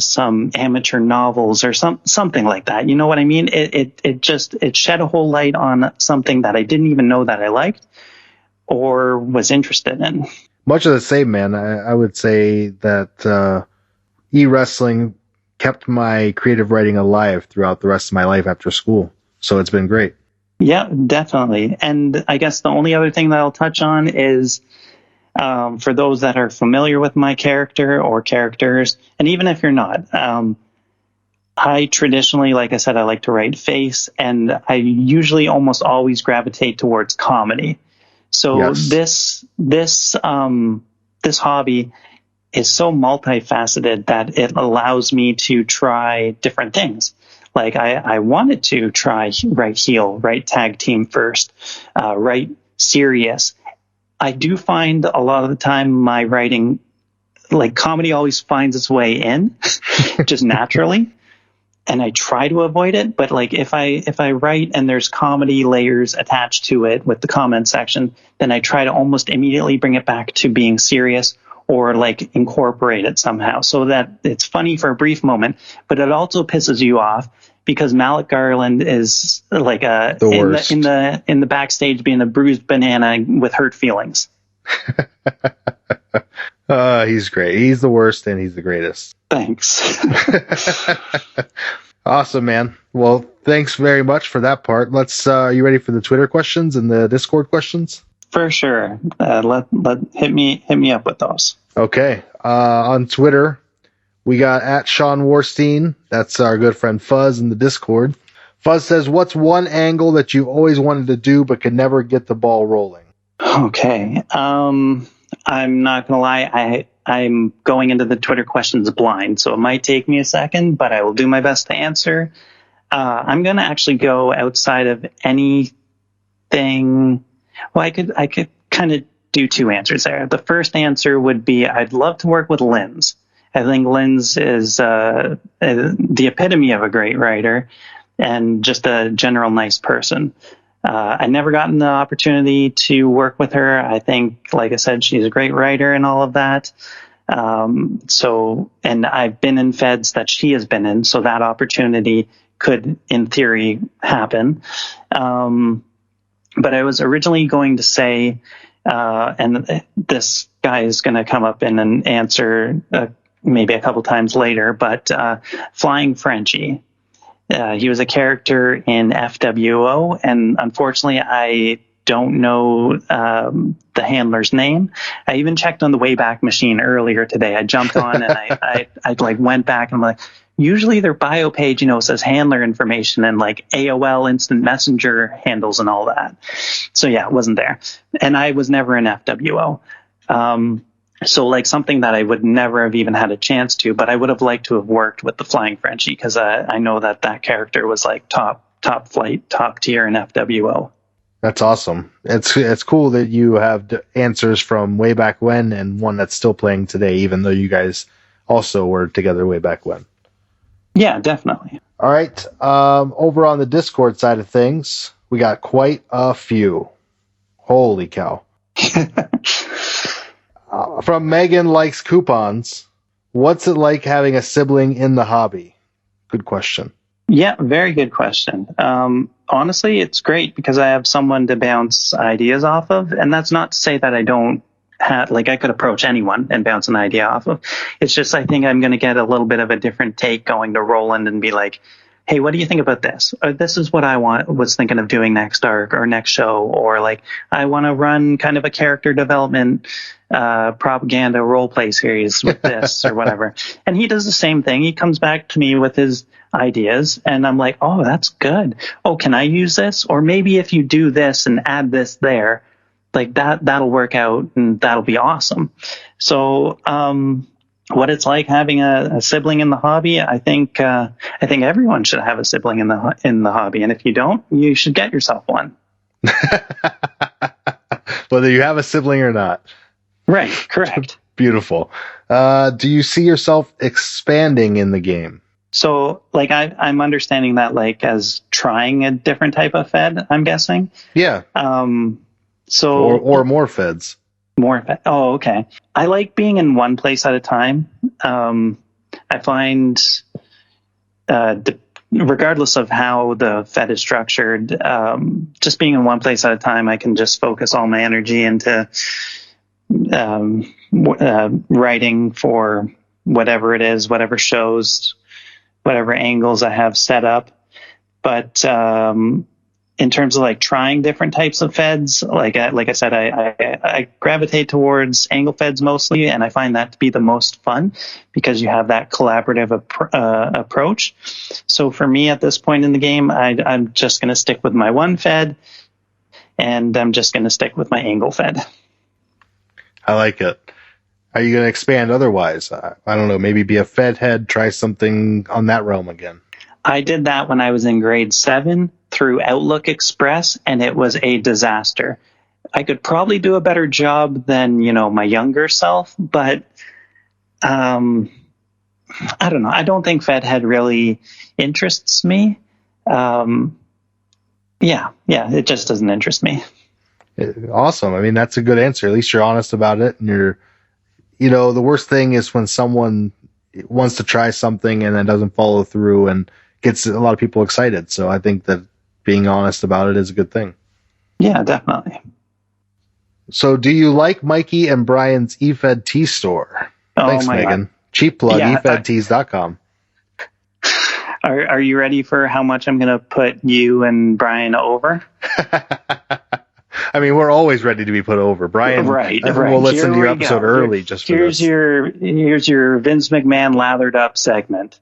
F: some amateur novels or something like that. You know what I mean? It shed a whole light on something that I didn't even know that I liked or was interested in.
A: Much of the same, man. I would say that e-wrestling kept my creative writing alive throughout the rest of my life after school. So it's been great.
F: Yeah, definitely. And I guess the only other thing that I'll touch on is for those that are familiar with my character or characters, and even if you're not, I traditionally, like I said, I like to write face, and I usually almost always gravitate towards comedy. So yes. This hobby is so multifaceted that it allows me to try different things. Like I wanted to try write heel, write tag team first, write serious. I do find a lot of the time my writing, like comedy always finds its way in just naturally. And I try to avoid it. But like if I write and there's comedy layers attached to it with the comment section, then I try to almost immediately bring it back to being serious or like incorporate it somehow so that it's funny for a brief moment, but it also pisses you off because Malik Garland is like in the backstage being a bruised banana with hurt feelings.
A: He's great. He's the worst and he's the greatest.
F: Thanks.
A: Awesome, man. Well, thanks very much for that part. Are you ready for the Twitter questions and the Discord questions?
F: For sure. Hit me up with those.
A: Okay. On Twitter, we got at Sean Warstein. That's our good friend Fuzz in the Discord. Fuzz says, what's one angle that you always wanted to do but could never get the ball rolling?
F: Okay. I'm not going to lie. I'm going into the Twitter questions blind, so it might take me a second, but I will do my best to answer. I'm going to actually go outside of anything. Well, I could kind of do two answers there. The first answer would be I'd love to work with Linz. I think Linz is the epitome of a great writer. and just a general nice person. I never gotten the opportunity to work with her. I think, like I said, she's a great writer and all of that. And I've been in feds that she has been in, so that opportunity could, in theory, happen. But I was originally going to say, and this guy is going to come up in an answer maybe a couple times later, but Flying Frenchie. He was a character in FWO, and unfortunately, I don't know the handler's name. I even checked on the Wayback Machine earlier today. I jumped on and I like went back and I'm like, usually their bio page, says handler information and like AOL Instant Messenger handles and all that. So yeah, it wasn't there. And I was never in FWO. So like something that I would never have even had a chance to, but I would have liked to have worked with the Flying Frenchie because I know that character was like top flight, top tier in FWO.
A: That's awesome. It's cool that you have answers from way back when and one that's still playing today, even though you guys also were together way back when.
F: Yeah, definitely.
A: All right. Over on the Discord side of things, we got quite a few. Holy cow. From Megan Likes Coupons. What's it like having a sibling in the hobby? Good question.
F: Yeah, very good question. Honestly, it's great because I have someone to bounce ideas off of. And that's not to say that I don't have, like, I could approach anyone and bounce an idea off of. It's just, I think I'm going to get a little bit of a different take going to Roland and be like, hey, what do you think about this? Or this is what I was thinking of doing next arc or next show. Or like, I want to run kind of a character development propaganda role play series with this or whatever. And he does the same thing. He comes back to me with his ideas and I'm like, oh, that's good. Oh, can I use this? Or maybe if you do this and add this there, like that'll work out and that'll be awesome. So, what it's like having a sibling in the hobby, I think everyone should have a sibling in the hobby. And if you don't, you should get yourself one.
A: Whether you have a sibling or not.
F: Right, correct.
A: Beautiful. Do you see yourself expanding in the game?
F: So, like, I'm understanding that, like, as trying a different type of Fed, I'm guessing.
A: Yeah. Or more Feds.
F: More Fed. Oh, okay. I like being in one place at a time. I find, regardless of how the Fed is structured, just being in one place at a time, I can just focus all my energy into writing for whatever it is, whatever shows, whatever angles I have set up. But in terms of like trying different types of Feds, like I said, I gravitate towards angle Feds mostly, and I find that to be the most fun because you have that collaborative approach. So for me at this point in the game, I'm just going to stick with my one Fed, and I'm just going to stick with my angle Fed.
A: I like it. Are you going to expand otherwise? I don't know, maybe be a Fed head, try something on that realm again.
F: I did that when I was in grade 7 through Outlook Express, and it was a disaster. I could probably do a better job than, my younger self, but I don't know. I don't think Fedhead really interests me. Yeah, it just doesn't interest me.
A: Awesome. I mean, that's a good answer. At least you're honest about it, and you're, the worst thing is when someone wants to try something and then doesn't follow through and gets a lot of people excited. So I think that being honest about it is a good thing.
F: Yeah, definitely.
A: So do you like Mikey and Brian's Efed Tea store? Thanks, Megan. God. Cheap plug, efedtees.com.
F: Are you ready for how much I'm going to put you and Brian over?
A: I mean, we're always ready to be put over. Brian,
F: right.
A: We'll listen to your episode early just for this.
F: Here's your Vince McMahon lathered up segment.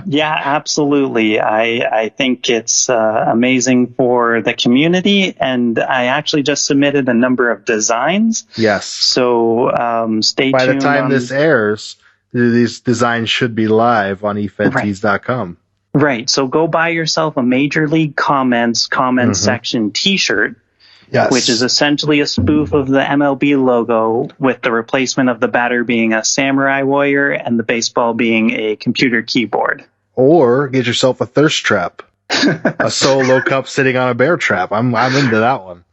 F: Yeah, absolutely. I think it's amazing for the community, and I actually just submitted a number of designs.
A: Yes.
F: So stay tuned.
A: By the time this airs, these designs should be live on efedtees.com.
F: Right. So go buy yourself a Major League comments section T-shirt.
A: Yes.
F: Which is essentially a spoof of the MLB logo with the replacement of the batter being a samurai warrior and the baseball being a computer keyboard.
A: or get yourself a thirst trap, a solo cup sitting on a bear trap. I'm into that one.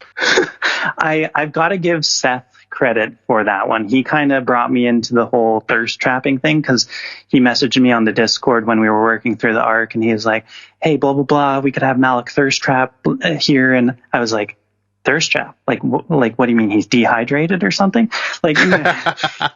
F: I've got to give Seth credit for that one. He kind of brought me into the whole thirst trapping thing because he messaged me on the Discord when we were working through the arc, and he was like, "Hey, blah blah blah, we could have Malik thirst trap here," and I was like, "Thirst trap? Like what do you mean? He's dehydrated or something?" Like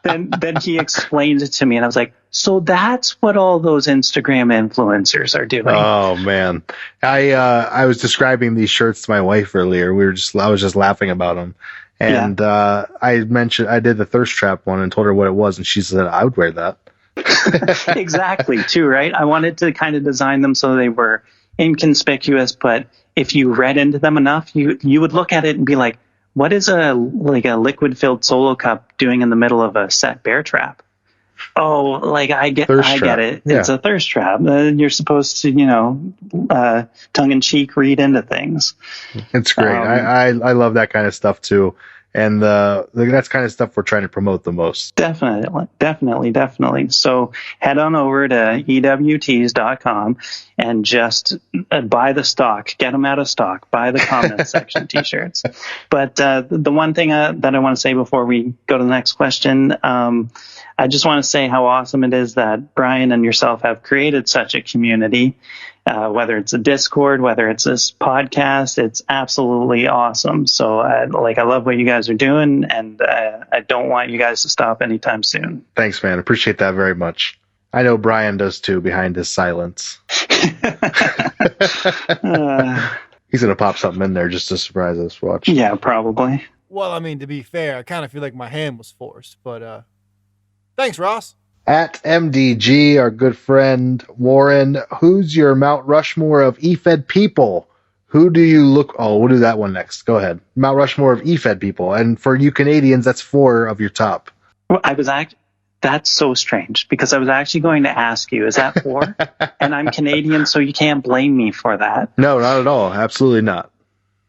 F: then he explained it to me, and I was like, "So that's what all those Instagram influencers are doing."
A: Oh man, I was describing these shirts to my wife earlier. I was just laughing about them. And I mentioned I did the thirst trap one and told her what it was, and she said I would wear that.
F: Exactly, too, right? I wanted to kind of design them so they were inconspicuous, but if you read into them enough, you would look at it and be like, what is a liquid-filled solo cup doing in the middle of a set bear trap? Oh, like I get it.
A: Yeah.
F: It's a thirst trap. You're supposed to, tongue-in-cheek read into things.
A: It's great. I love that kind of stuff too. And that's kind of stuff we're trying to promote the most.
F: Definitely. So head on over to EWTs.com and just buy the stock. Get them out of stock. Buy the comment section t-shirts. But the one thing that I want to say before we go to the next question, I just want to say how awesome it is that Brian and yourself have created such a community. Whether it's a Discord, whether it's this podcast, it's absolutely awesome. So I love what you guys are doing, and I don't want you guys to stop anytime soon.
A: Thanks, man. Appreciate that very much. I know Brian does too, behind his silence. He's going to pop something in there just to surprise us. Watch.
F: Yeah, probably.
G: Well, I mean, to be fair, I kind of feel like my hand was forced, but thanks, Ross.
A: At MDG, our good friend Warren, who's your Mount Rushmore of Efed people? Who do you look... Oh, we'll do that one next. Go ahead. Mount Rushmore of Efed people. And for you Canadians, that's 4 of your top.
F: Well, that's so strange, because I was actually going to ask you, is that 4? And I'm Canadian, so you can't blame me for that.
A: No, not at all. Absolutely not.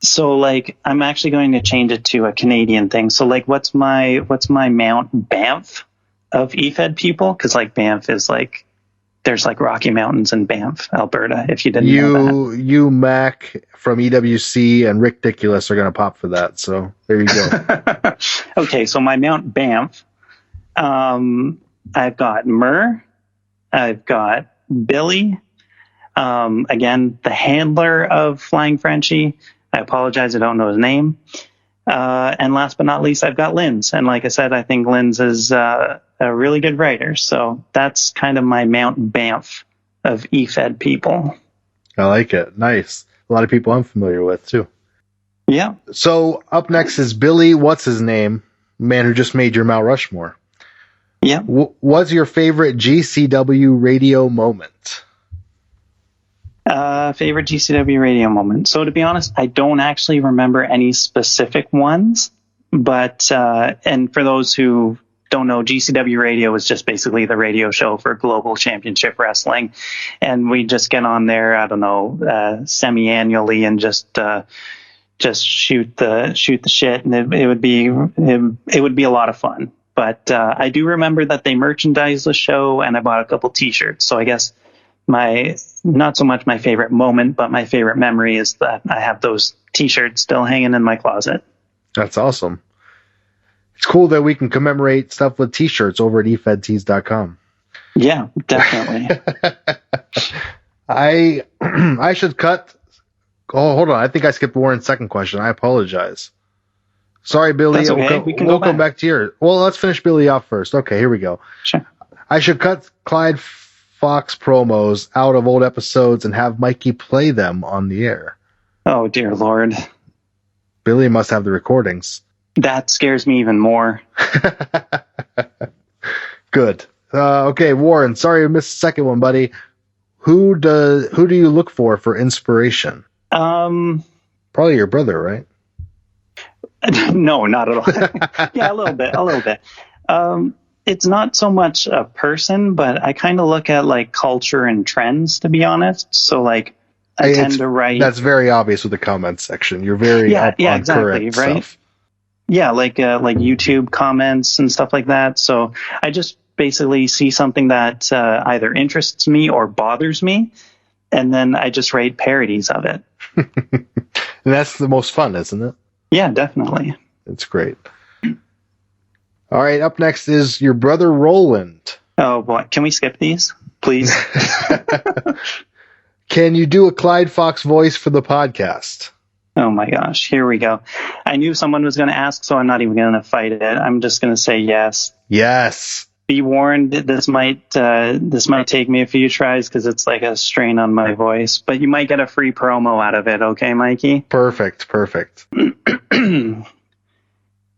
F: So, I'm actually going to change it to a Canadian thing. So, what's my Mount Banff of Efed people? Because Banff is there's Rocky Mountains in Banff, Alberta, if you didn't know that.
A: You, Mac from EWC and Rick Diculous are going to pop for that. So there you go.
F: Okay, so my Mount Banff, I've got Murr, I've got Billy, again, the handler of Flying Frenchie. I apologize, I don't know his name. And last but not least, I've got Linz. And like I said, I think Linz is a really good writer. So that's kind of my Mount Banff of Efed people.
A: I like it. Nice. A lot of people I'm familiar with, too.
F: Yeah.
A: So up next is Billy, what's his name? Man who just made your Mount Rushmore.
F: Yeah.
A: What's your favorite GCW radio moment?
F: Favorite GCW radio moment. So to be honest, I don't actually remember any specific ones, but and for those who don't know, GCW radio is just basically the radio show for Global Championship Wrestling, and we just get on there, I don't know, semi-annually and just shoot the shit, and it would be a lot of fun. But I do remember that they merchandised the show, and I bought a couple T-shirts. So I guess not so much my favorite moment, but my favorite memory is that I have those T-shirts still hanging in my closet. That's
A: awesome. It's cool that we can commemorate stuff with T-shirts over at efedtees.com.
F: Yeah, definitely.
A: I should cut. Oh, hold on. I think I skipped Warren's second question. I apologize. Sorry, Billy.
F: That's okay.
A: We'll come back to your... Well, let's finish Billy off first. Okay, here we go.
F: Sure.
A: I should cut Clyde Fox promos out of old episodes and have Mikey play them on the air.
F: Oh, dear Lord.
A: Billy must have the recordings.
F: That scares me even more.
A: Good. Okay, Warren, sorry I missed the second one, buddy. Who do you look for inspiration? Probably your brother, right?
F: No, not at all. Yeah, a little bit. It's not so much a person, but I kind of look at culture and trends, to be honest. So I tend to write.
A: That's very obvious with the comments section. You're very up on
F: exactly,
A: current
F: right?
A: stuff.
F: Yeah, like YouTube comments and stuff like that. So I just basically see something that either interests me or bothers me, and then I just write parodies of it.
A: And that's the most fun, isn't it?
F: Yeah, definitely.
A: It's great. All right, up next is your brother Roland.
F: Oh, boy. Can we skip these, please?
A: Can you do a Clyde Fox voice for the podcast?
F: Oh, my gosh. Here we go. I knew someone was going to ask, so I'm not even going to fight it. I'm just going to say yes.
A: Yes.
F: Be warned, this might take me a few tries because it's like a strain on my voice, but you might get a free promo out of it, okay, Mikey?
A: Perfect.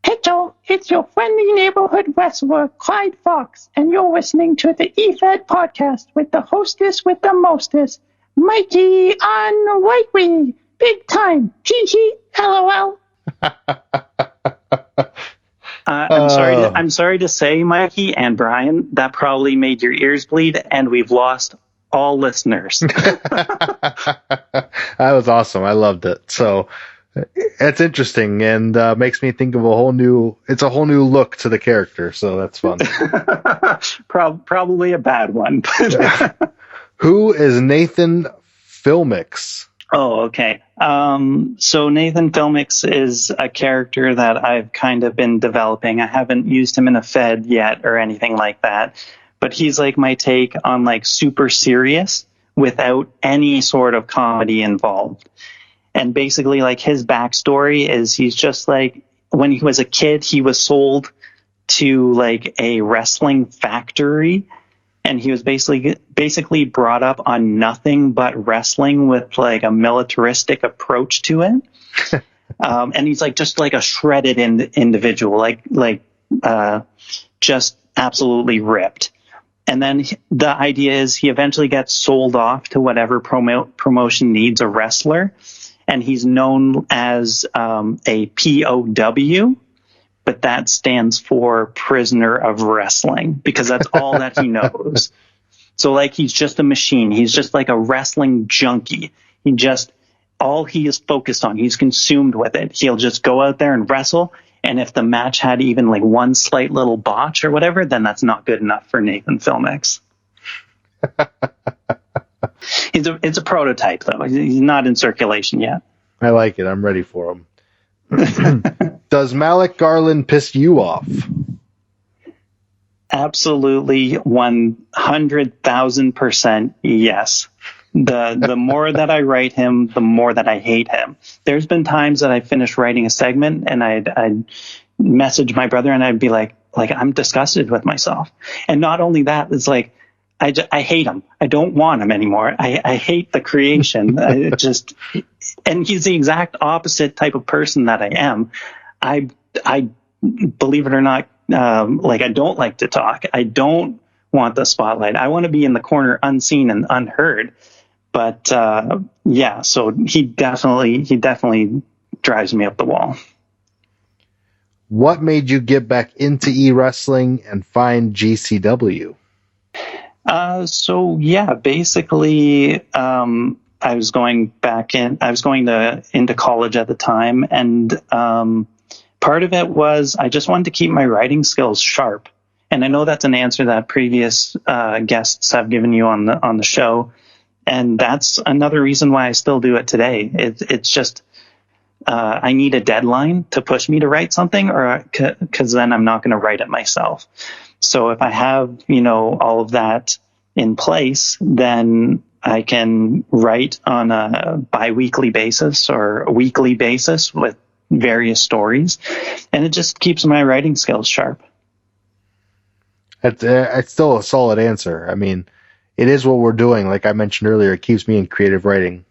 H: Hey Joel, it's your friendly neighborhood wrestler, Clyde Fox, and you're listening to the Efed podcast with the hostess with the mostest, Mikey Unlikely. Big time. Hee hee. LOL.
F: I'm sorry to say, Mikey and Brian, that probably made your ears bleed, and we've lost all listeners.
A: That was awesome. I loved it. So it's interesting and makes me think of a whole new look to the character. So that's fun.
F: Probably a bad one.
A: Who is Nathan Filmix?
F: Oh, okay. So Nathan Filmix is a character that I've kind of been developing. I haven't used him in a Fed yet or anything like that, but he's like my take on like super serious without any sort of comedy involved. And basically like his backstory is he's just like, when he was a kid, he was sold to like a wrestling factory. And he was basically brought up on nothing but wrestling with like a militaristic approach to it. And he's like just like a shredded individual, just absolutely ripped. And then the idea is he eventually gets sold off to whatever promotion needs a wrestler. And he's known as a POW. But that stands for prisoner of wrestling because that's all that he knows. So like he's just a machine. He's just like a wrestling junkie. All he is focused on, he's consumed with it. He'll just go out there and wrestle. And if the match had even like one slight little botch or whatever, then that's not good enough for Nathan Filmix. It's a prototype though. He's not in circulation yet.
A: I like it. I'm ready for him. Does Malik Garland piss you off?
F: Absolutely 100,000% yes. The more that I write him, the more that I hate him. There's been times that I finished writing a segment and I'd message my brother and I'd be like I'm disgusted with myself. And not only that, it's like I hate him. I don't want him anymore. I hate the creation. And he's the exact opposite type of person that I am. I believe it or not, I don't like to talk. I don't want the spotlight. I want to be in the corner unseen and unheard. But so he definitely drives me up the wall.
A: What made you get back into e-wrestling and find GCW?
F: Basically, I was going into college at the time, and part of it was I just wanted to keep my writing skills sharp. And I know that's an answer that previous guests have given you on the show, and that's another reason why I still do it today. It's just I need a deadline to push me to write something, or because then I'm not going to write it myself. So if I have all of that in place, then I can write on a bi-weekly basis or a weekly basis with various stories, and it just keeps my writing skills sharp.
A: It's still a solid answer. I mean, it is what we're doing. Like I mentioned earlier, it keeps me in creative writing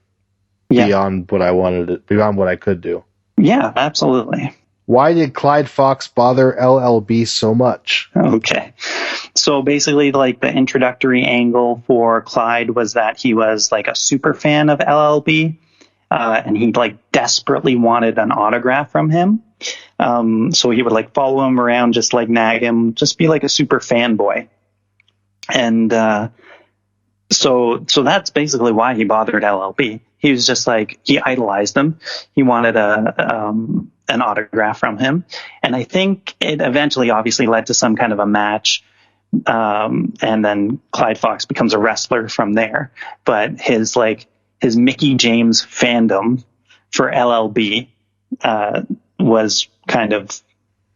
A: beyond what I could do.
F: Yeah, absolutely.
A: Why did Clyde Fox bother LLB so much?
F: Okay. So basically, like the introductory angle for Clyde was that he was like a super fan of LLB, and he like desperately wanted an autograph from him. So he would like follow him around, just like nag him, just be like a super fanboy. And so that's basically why he bothered LLB. He was just like, he idolized him. He wanted an autograph from him. And I think it eventually obviously led to some kind of a match And then Clyde Fox becomes a wrestler from there. But his Mickey James fandom for LLB was kind of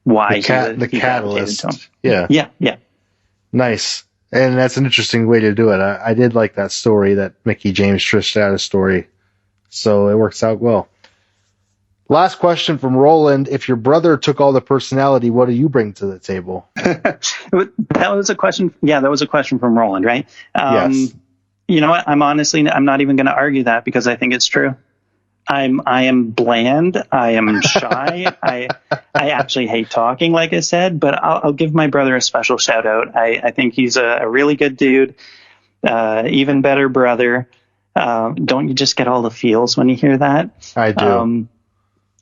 F: why
A: the
F: he
A: catalyst.
F: gravitated to him. Yeah.
A: Nice. And that's an interesting way to do it. I did like that story, that Mickey James Trish Stratus story. So it works out well. Last question from Roland. If your brother took all the personality, what do you bring to the table?
F: That was a question. Yeah, that was a question from Roland, right?
A: Yes.
F: You know what? I'm not even going to argue that because I think it's true. I am bland. I am shy. I actually hate talking, like I said, but I'll give my brother a special shout out. I think he's a really good dude. Even better brother. Don't you just get all the feels when you hear that?
A: I do.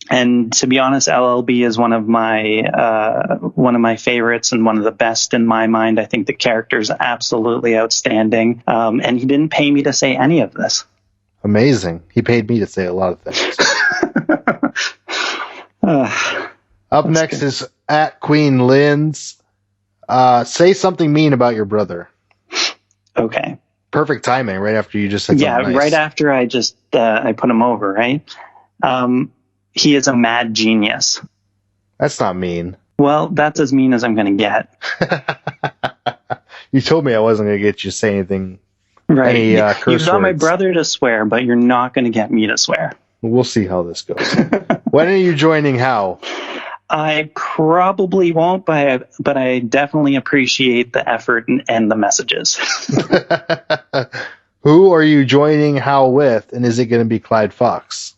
F: And to be honest, LLB is one of my favorites and one of the best in my mind. I think the character is absolutely outstanding. And he didn't pay me to say any of this.
A: Amazing. He paid me to say a lot of things. Up next good. Is at Queen Lynn's. Say something mean about your brother.
F: Okay.
A: Perfect timing, right after you just said something nice.
F: Right after I just I put him over, right? He is a mad genius.
A: That's not mean.
F: Well, that's as mean as I'm going to get.
A: You told me I wasn't going to get you to say anything.
F: Right.
A: Any curse
F: You've got
A: words.
F: my brother to swear, but you're not going to get me to swear.
A: We'll see how this goes. When are you joining How?
F: I probably won't, but I definitely appreciate the effort and the messages.
A: Who are you joining How with, and is it going to be Clyde Fox?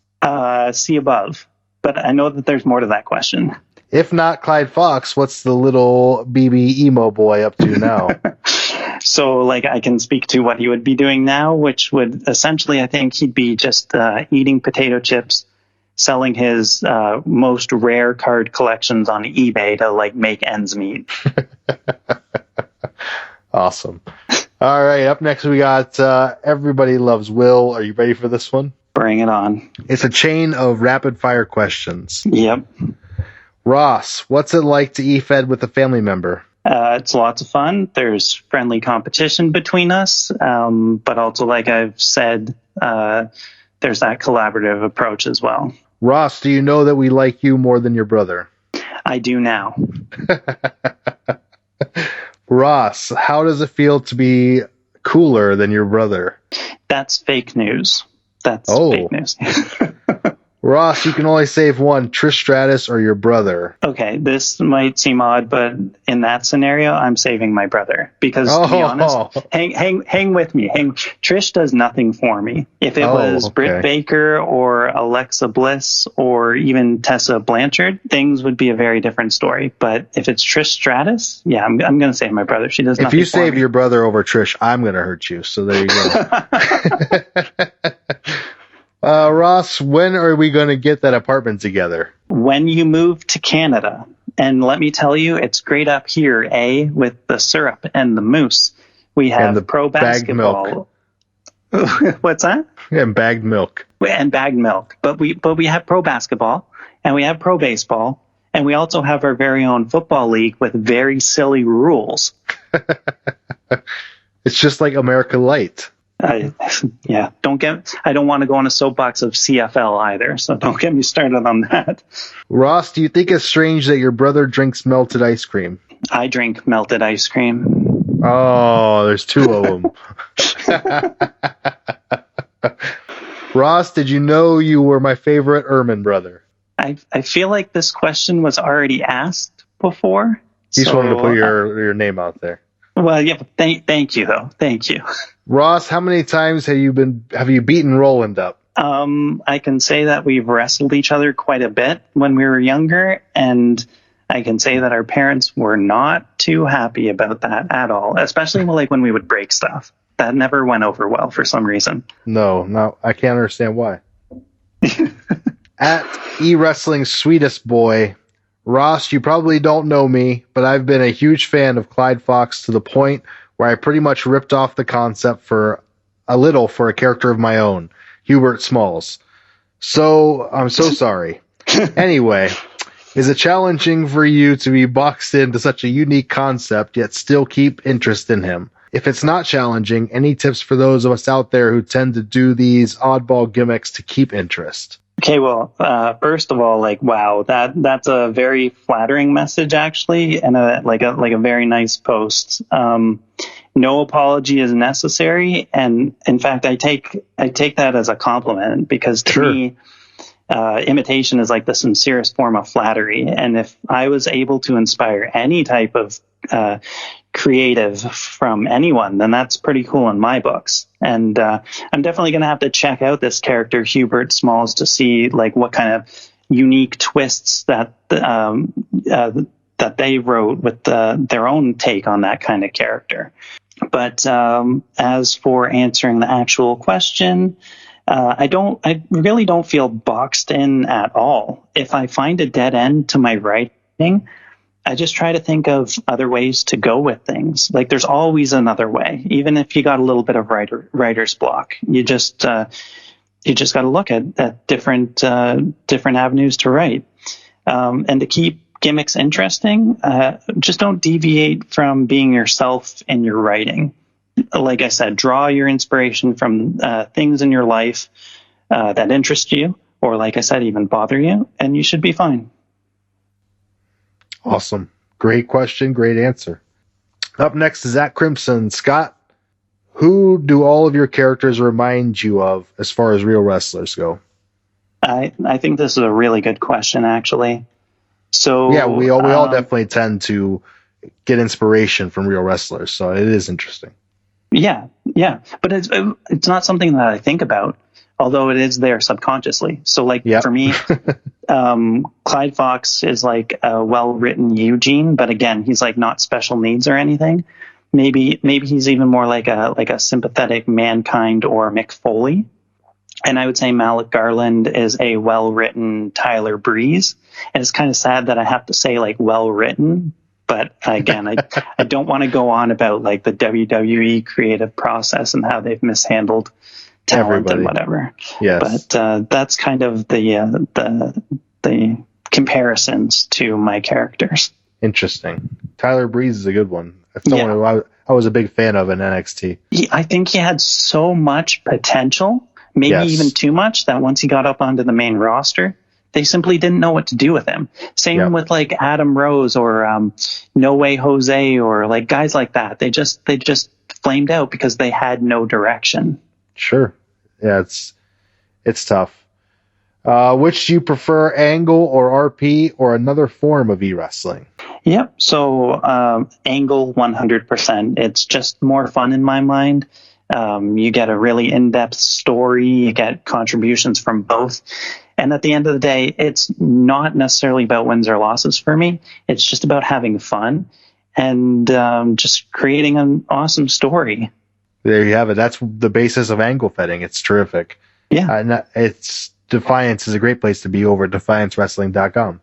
F: See above. But I know that there's more to that question.
A: If not Clyde Fox, what's the little BB emo boy up to now?
F: So, I can speak to what he would be doing now, which would essentially, I think he'd be just eating potato chips, selling his most rare card collections on eBay to, make ends meet.
A: Awesome. All right, up next we got Everybody Loves Will. Are you ready for this one?
F: Bring it on.
A: It's a chain of rapid-fire questions.
F: Yep.
A: Ross, what's it like to Efed with a family member?
F: It's lots of fun. There's friendly competition between us, but also, like I've said, there's that collaborative approach as well.
A: Ross, do you know that we like you more than your brother?
F: I do now.
A: Ross, how does it feel to be cooler than your brother?
F: That's fake news. That's fake news.
A: Ross, you can only save one, Trish Stratus or your brother.
F: Okay, this might seem odd, but in that scenario, I'm saving my brother. Because, to be honest, hang with me. Trish does nothing for me. If it was Britt Baker or Alexa Bliss or even Tessa Blanchard, things would be a very different story. But if it's Trish Stratus, yeah, I'm going to save my brother. She does nothing for me.
A: If you save your brother over Trish, I'm going to hurt you. So there you go. Ross, when are we going to get that apartment together?
F: When you move to Canada. And let me tell you, it's great up here, with the syrup and the mousse. We have
A: and the
F: pro basketball. What's that?
A: And bagged milk.
F: And bagged milk. But we have pro basketball, and we have pro baseball, and we also have our very own football league with very silly rules.
A: It's just like America Light.
F: I don't want to go on a soapbox of CFL either, so don't get me started on that.
A: Ross, do you think it's strange that your brother drinks melted ice cream?
F: I drink melted ice cream.
A: Oh, there's two of them. Ross, did you know you were my favorite Ehrman brother?
F: I feel like this question was already asked before.
A: You just wanted to put your name out there.
F: Well, yeah, but thank you, though. Thank you.
A: Ross, how many times have you beaten Roland up?
F: I can say that we've wrestled each other quite a bit when we were younger, and I can say that our parents were not too happy about that at all, especially when we would break stuff. That never went over well for some reason.
A: No, I can't understand why. At eWrestling's sweetest boy, Ross, you probably don't know me, but I've been a huge fan of Clyde Fox to the point where I pretty much ripped off the concept for a character of my own, Hubert Smalls. So, I'm so sorry. Anyway, Is it challenging for you to be boxed into such a unique concept, yet still keep interest in him? If it's not challenging, any tips for those of us out there who tend to do these oddball gimmicks to keep interest?
F: Okay, well, first of all, like, wow, that's a very flattering message, actually, and a very nice post. No apology is necessary, and in fact, I take that as a compliment, because to me, imitation is like the sincerest form of flattery. And if I was able to inspire any type of creative from anyone, then that's pretty cool in my books. And I'm definitely going to have to check out this character Hubert Smalls to see like what kind of unique twists that that they wrote with their own take on that kind of character. But as for answering the actual question, I really don't feel boxed in at all. If I find a dead end to my writing, I just try to think of other ways to go with things. Like there's always another way, even if you got a little bit of writer's block. You just got to look at different avenues to write, and to keep gimmicks interesting. Just don't deviate from being yourself in your writing. Like I said, draw your inspiration from things in your life that interest you, or like I said, even bother you, and you should be fine.
A: Awesome. Great question. Great answer. Up next is at Crimson. Scott, who do all of your characters remind you of as far as real wrestlers go?
F: I think this is a really good question, actually. So
A: yeah, we all definitely tend to get inspiration from real wrestlers, so it is interesting.
F: Yeah, but it's not something that I think about, although it is there subconsciously. So like for me, Clyde Fox is like a well-written Eugene, but again, he's like not special needs or anything. Maybe he's even more like a sympathetic Mankind or Mick Foley. And I would say Malik Garland is a well-written Tyler Breeze. And it's kind of sad that I have to say like well-written, but again, I don't want to go on about like the WWE creative process and how they've mishandled talent and whatever. Yes. But that's kind of the comparisons to my characters.
A: Interesting. Tyler Breeze is a good one. That's someone who I was a big fan of in NXT.
F: I think he had so much potential, maybe even too much, that once he got up onto the main roster, they simply didn't know what to do with him. Same with like Adam Rose or No Way Jose or like guys like that. They just flamed out because they had no direction.
A: Sure. Yeah, it's tough. Which do you prefer, Angle or RP or another form of e-wrestling?
F: Yep. So Angle 100%. It's just more fun in my mind. You get a really in-depth story. You get contributions from both. And at the end of the day, it's not necessarily about wins or losses for me. It's just about having fun and just creating an awesome story.
A: There you have it. That's the basis of angle fetting. It's terrific.
F: Yeah.
A: And it's Defiance is a great place to be over at defiancewrestling.com.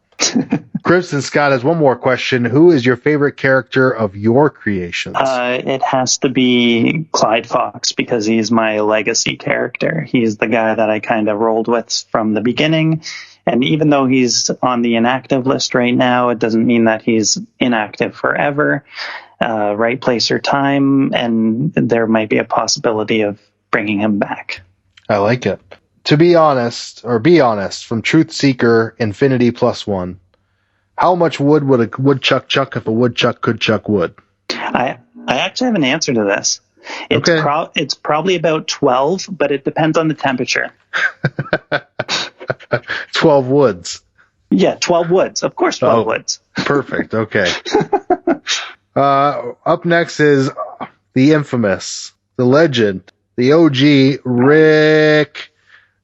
A: Crimson Scott has one more question. Who is your favorite character of your creations?
F: It has to be Clyde Fox because he's my legacy character. He's the guy that I kind of rolled with from the beginning. And even though he's on the inactive list right now, it doesn't mean that he's inactive forever. Right place or time, and there might be a possibility of bringing him back.
A: I like it. To be honest, from Truth Seeker Infinity +1, how much wood would a woodchuck chuck if a woodchuck could chuck wood?
F: I actually have an answer to this. It's probably about 12, but it depends on the temperature.
A: 12 woods.
F: Yeah, 12 woods. Of course, 12 woods.
A: Perfect. Okay. Up next is the infamous, the legend, the OG, Rick,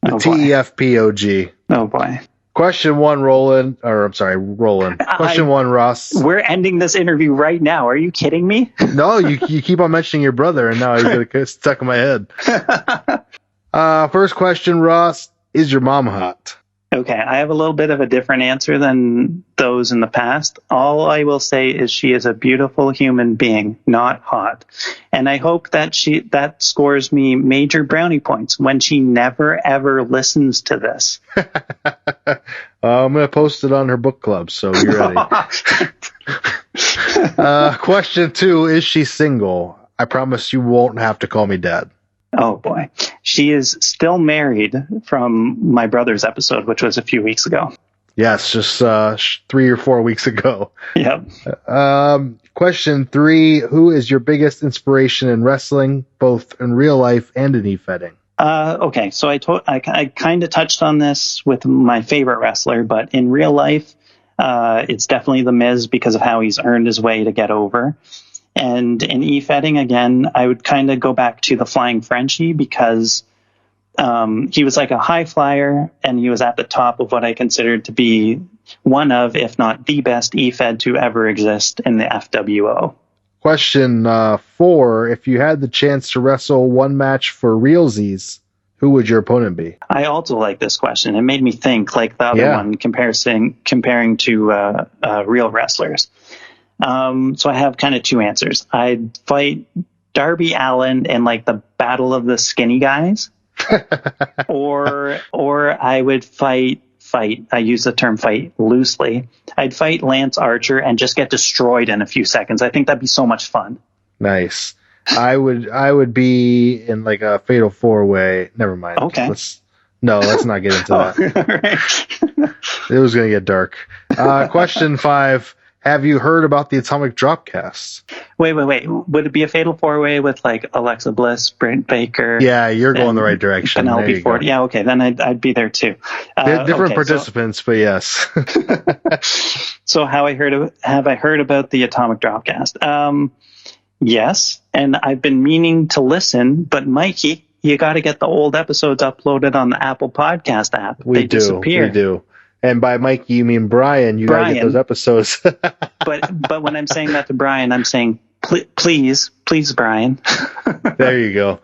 A: the TEFP OG.
F: Oh, boy.
A: Question one, Roland. Question one, Ross.
F: We're ending this interview right now. Are you kidding me?
A: No, you keep on mentioning your brother, and now he's going to stuck in my head. First question, Ross. Is your mom hot?
F: Okay, I have a little bit of a different answer than those in the past. All I will say is she is a beautiful human being, not hot. And I hope that that scores me major brownie points when she never ever listens to this.
A: I'm going to post it on her book club, so you're ready. Question 2, is she single? I promise you won't have to call me dad.
F: Oh boy. She is still married from my brother's episode, which was a few weeks ago.
A: Yes, just 3 or 4 weeks ago.
F: Yep.
A: Question 3, who is your biggest inspiration in wrestling, both in real life and in e-fedding?
F: Okay, so I kind of touched on this with my favorite wrestler, but in real life, it's definitely The Miz because of how he's earned his way to get over. And in e-fedding, again, I would kind of go back to the Flying Frenchie because he was like a high flyer, and he was at the top of what I considered to be one of, if not the best e-fed to ever exist in the FWO.
A: Question 4, if you had the chance to wrestle one match for realsies, who would your opponent be?
F: I also like this question. It made me think, like the other one, comparing to real wrestlers. So I have kind of 2 answers. I'd fight Darby Allin in like the Battle of the Skinny Guys, or I would fight. I use the term fight loosely. I'd fight Lance Archer and just get destroyed in a few seconds. I think that'd be so much fun.
A: Nice. I would be in like a fatal 4-way. Never mind.
F: Okay.
A: Let's not get into that.
F: Right.
A: It was going to get dark. Question 5. Have you heard about the Atomic Dropcast?
F: Wait. Would it be a fatal 4-way with like Alexa Bliss, Britt Baker?
A: Yeah, you're going the right direction.
F: Penelope Ford. Yeah, okay, then I'd be there too.
A: Different participants, but yes.
F: So have I heard about the Atomic Dropcast? Yes, and I've been meaning to listen, but Mikey, you got to get the old episodes uploaded on the Apple Podcast app.
A: We do. And by Mikey, you mean Brian. You got to get those episodes.
F: but when I'm saying that to Brian, I'm saying, please, Brian.
A: There you go.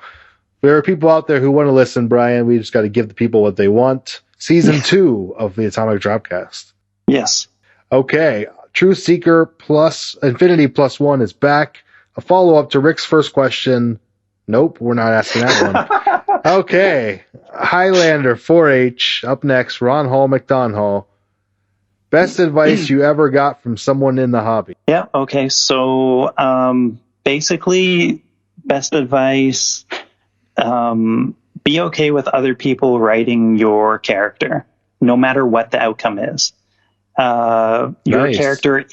A: There are people out there who want to listen, Brian. We just got to give the people what they want. Season 2 of the Atomic Dropcast.
F: Yes.
A: Okay. Truth Seeker plus Infinity plus 1 is back. A follow-up to Rick's first question. Nope, we're not asking that one. Okay. Highlander 4H. Up next, Ron Hall McDonald. Best advice you ever got from someone in the hobby?
F: Yeah, okay. So basically, best advice, be okay with other people writing your character, no matter what the outcome is. Your character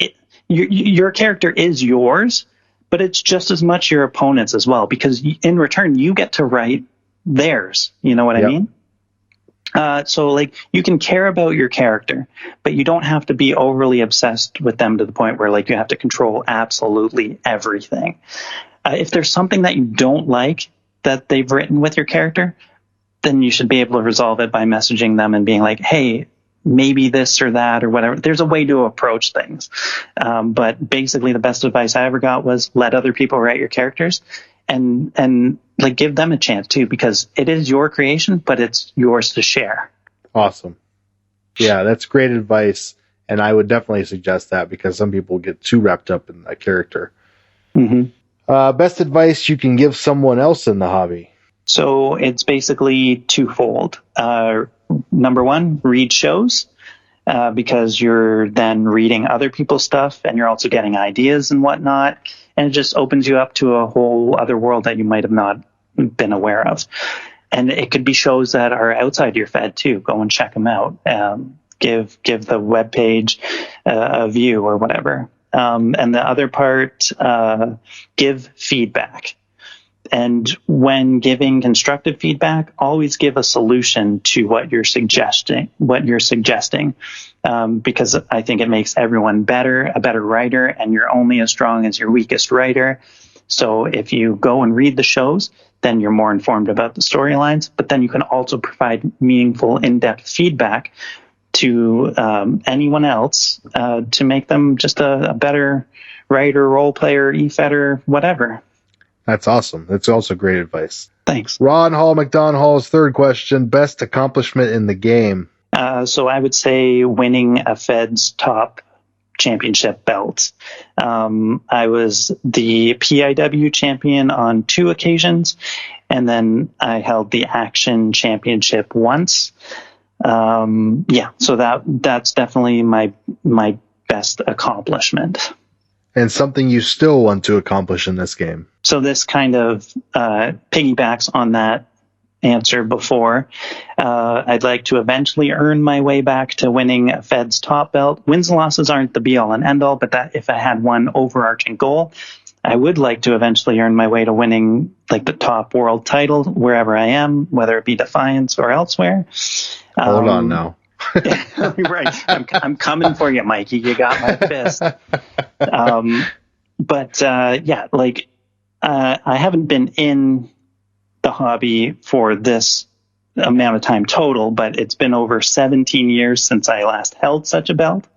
F: is yours, but it's just as much your opponent's as well, because in return, you get to write theirs. You know what I mean? So like you can care about your character, but you don't have to be overly obsessed with them to the point where like you have to control absolutely everything. If there's something that you don't like that they've written with your character, then you should be able to resolve it by messaging them and being like, hey, maybe this or that or whatever. There's a way to approach things. But basically the best advice I ever got was let other people write your characters and like give them a chance too, because it is your creation, but it's yours to share.
A: Awesome. Yeah, that's great advice. And I would definitely suggest that because some people get too wrapped up in that character.
F: Mm-hmm.
A: Best advice you can give someone else in the hobby?
F: So it's basically twofold. Number 1, read shows, because you're then reading other people's stuff and you're also getting ideas and whatnot. And it just opens you up to a whole other world that you might have not been aware of. And it could be shows that are outside your Fed too. Go and check them out. Give the webpage a view or whatever. And the other part, give feedback. And when giving constructive feedback, always give a solution to what you're suggesting, because I think it makes everyone a better writer, and you're only as strong as your weakest writer. So if you go and read the shows, then you're more informed about the storylines, but then you can also provide meaningful, in-depth feedback to anyone else to make them just a better writer, role player, e-fedder, whatever.
A: That's awesome. That's also great advice.
F: Thanks.
A: Ron Hall McDonald's third question, best accomplishment in the game?
F: So I would say winning a Fed's top championship belt. I was the PIW champion on 2 occasions, and then I held the Action Championship once. So that's definitely my best accomplishment.
A: And something you still want to accomplish in this game.
F: So this kind of piggybacks on that answer before. I'd like to eventually earn my way back to winning a Fed's top belt. Wins and losses aren't the be all and end all, but that if I had one overarching goal, I would like to eventually earn my way to winning like the top world title wherever I am, whether it be Defiance or elsewhere.
A: Hold on now.
F: Right. I'm coming for you, Mikey. You got my fist. I haven't been in the hobby for this amount of time total, but it's been over 17 years since I last held such a belt.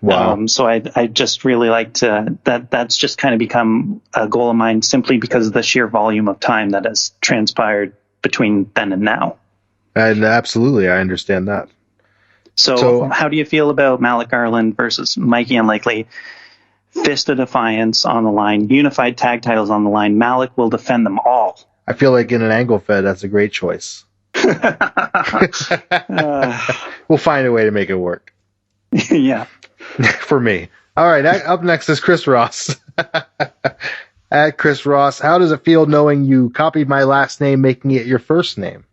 A: Wow.
F: So I just really like to, that's just kind of become a goal of mine simply because of the sheer volume of time that has transpired between then and now.
A: And absolutely, I understand that.
F: So how do you feel about Malik Garland versus Mikey Unlikely? Fist of Defiance on the line, unified tag titles on the line. Malik will defend them all.
A: I feel like in an angle fed, that's a great choice. We'll find a way to make it work.
F: Yeah.
A: For me. All right, up next is Chris Ross. At Chris Ross, how does it feel knowing you copied my last name, making it your first name?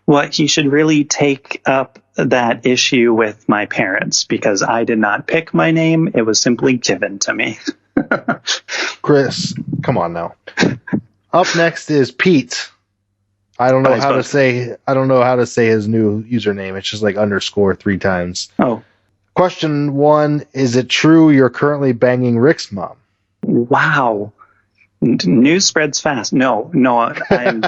F: Well, he should really take up that issue with my parents because I did not pick my name. It was simply given to me.
A: Chris, come on now. Up next is Pete. I don't know how to say his new username. It's just like _ 3 times.
F: Oh.
A: Question 1, is it true you're currently banging Rick's mom?
F: Wow. News spreads fast. No, I'm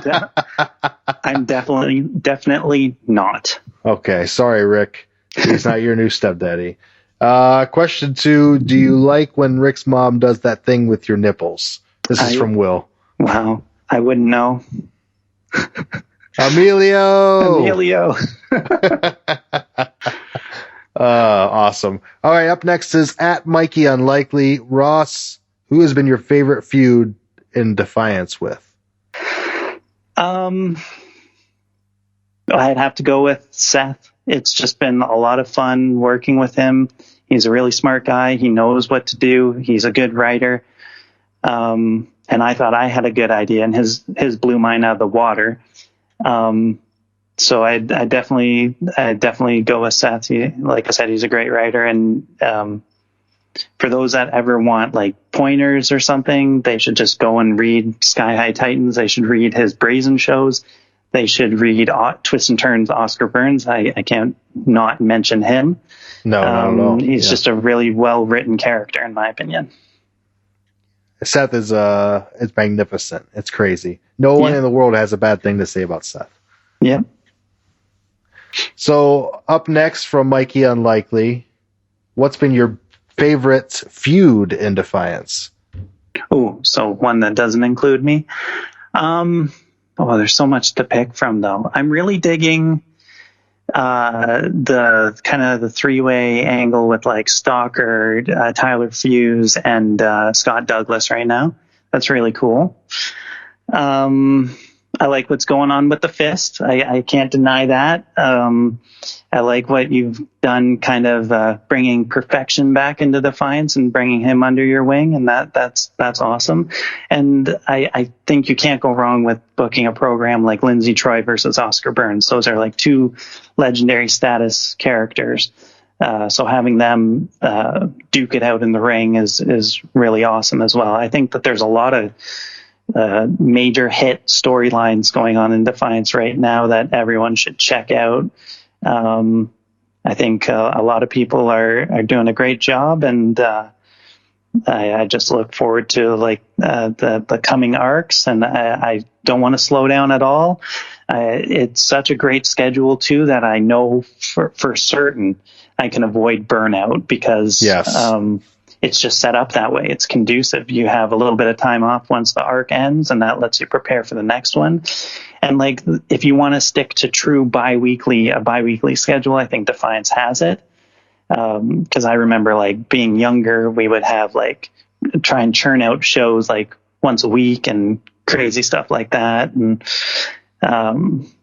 F: definitely not.
A: Okay, sorry, Rick. He's not your new stepdaddy. Question 2, do you like when Rick's mom does that thing with your nipples? This is from Will.
F: Wow, I wouldn't know.
A: Emilio. Awesome. All right, up next is at Mikey Unlikely. Ross, who has been your favorite feud in Defiance with?
F: I'd have to go with Seth. It's just been a lot of fun working with him. He's a really smart guy. He knows what to do. He's a good writer. And I thought I had a good idea, and his blew mine out of the water. So I definitely go with Seth. Like I said, he's a great writer, and for those that ever want like pointers or something, they should just go and read Sky High Titans. They should read his Brazen shows. They should read Twists and Turns Oscar Burns. I can't not mention him.
A: No.
F: He's just a really well written character, in my opinion.
A: Seth is magnificent. It's crazy. No one in the world has a bad thing to say about Seth.
F: Yeah.
A: So up next from Mikey Unlikely, what's been your favorite feud in Defiance?
F: Oh, so one that doesn't include me. There's so much to pick from though. I'm really digging the kind of the 3-way angle with like Stalker, Tyler Fuse, and Scott Douglas right now. That's really cool. I like what's going on with the Fist. I can't deny that. I like what you've done, kind of bringing Perfection back into Defiance and bringing him under your wing, and that's awesome. And I think you can't go wrong with booking a program like Lindsay Troy versus Oscar Burns. Those are like 2 legendary status characters. So having them duke it out in the ring is really awesome as well. I think that there's a lot of major hit storylines going on in Defiance right now that everyone should check out. I think a lot of people are doing a great job, and I just look forward to like the coming arcs, and I don't want to slow down at all. It's such a great schedule too that I know for certain I can avoid burnout because it's just set up that way. It's conducive. You have a little bit of time off once the arc ends, and that lets you prepare for the next one. And like, if you want to stick to true a bi-weekly schedule, I think Defiance has it. Because I remember like being younger, we would have like try and churn out shows like once a week and crazy stuff like that. And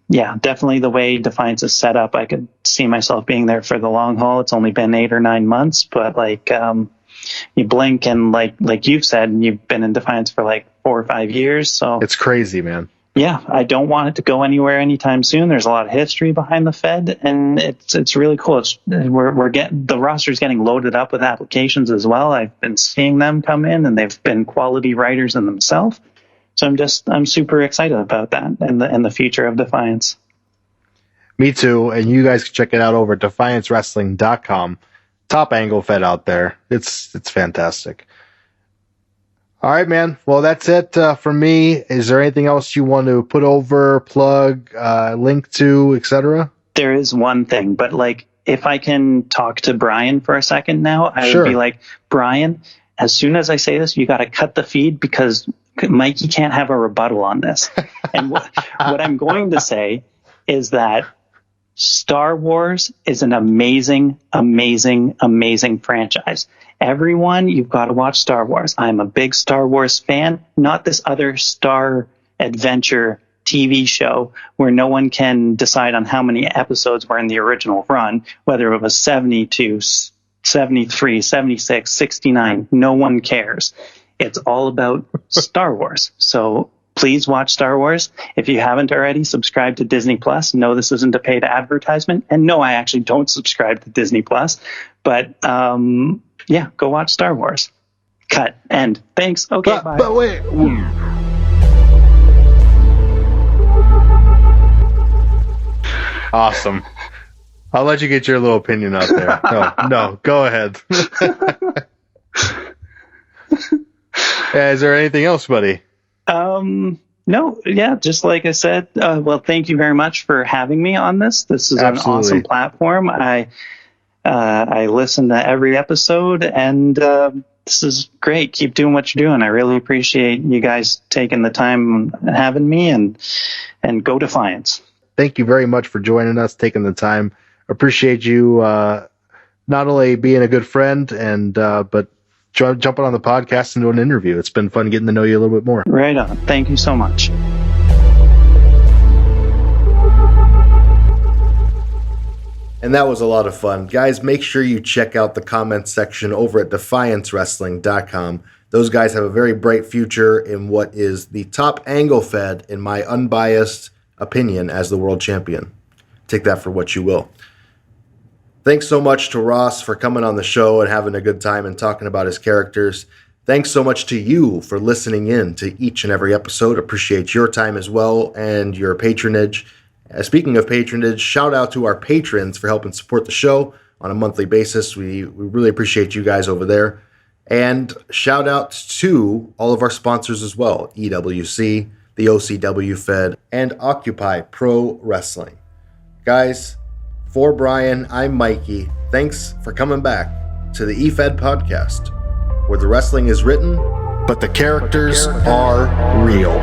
F: yeah, definitely the way Defiance is set up, I could see myself being there for the long haul. It's only been 8 or 9 months, but like you blink and like you've said, you've been in Defiance for like 4 or 5 years. So
A: It's crazy, man.
F: Yeah, I don't want it to go anywhere anytime soon. There's a lot of history behind the Fed, and it's really cool. We're getting the roster's getting loaded up with applications as well. I've been seeing them come in, and they've been quality writers in themselves. So I'm super excited about that and the future of Defiance.
A: Me too, and you guys can check it out over at DefianceWrestling.com. Top angle Fed out there. It's fantastic. All right, man. Well, that's it for me. Is there anything else you want to put over, plug, link to, etc.?
F: There is one thing, but like, if I can talk to Brian for a second now, I would be like, Brian, as soon as I say this, you got to cut the feed because Mikey can't have a rebuttal on this. And what I'm going to say is that Star Wars is an amazing, amazing, amazing franchise. Everyone, you've got to watch Star Wars. I'm a big Star Wars fan, not this other Star Adventure TV show where no one can decide on how many episodes were in the original run, whether it was 72, 73, 76, 69. No one cares. It's all about Star Wars. So please watch Star Wars. If you haven't already, subscribe to Disney Plus. No, this isn't a paid advertisement. And no, I actually don't subscribe to Disney Plus. But yeah, go watch Star Wars. Cut. End. Thanks. Okay, bye.
A: But wait. Awesome. I'll let you get your little opinion out there. No, go ahead. Yeah, is there anything else, buddy?
F: No, yeah, just like I said, well, thank you very much for having me on this. This is an awesome platform. I listen to every episode, and this is great. Keep doing what you're doing. I really appreciate you guys taking the time and having me, and go Defiance.
A: Thank you very much for joining us, taking the time. Appreciate you not only being a good friend and but jumping on the podcast and doing an interview. It's been fun getting to know you a little bit more.
F: Right on. Thank you so much.
A: And that was a lot of fun. Guys, make sure you check out the comments section over at DefianceWrestling.com. Those guys have a very bright future in what is the top angle Fed, in my unbiased opinion, as the world champion. Take that for what you will. Thanks so much to Ross for coming on the show and having a good time and talking about his characters. Thanks so much to you for listening in to each and every episode. Appreciate your time as well and your patronage. Speaking of patronage, shout out to our patrons for helping support the show on a monthly basis. We really appreciate you guys over there. And shout out to all of our sponsors as well. EWC, the OCW Fed, and Occupy Pro Wrestling. Guys, for Brian, I'm Mikey. Thanks for coming back to the Efed podcast, where the wrestling is written, but the characters are real.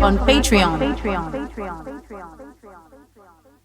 I: On Patreon.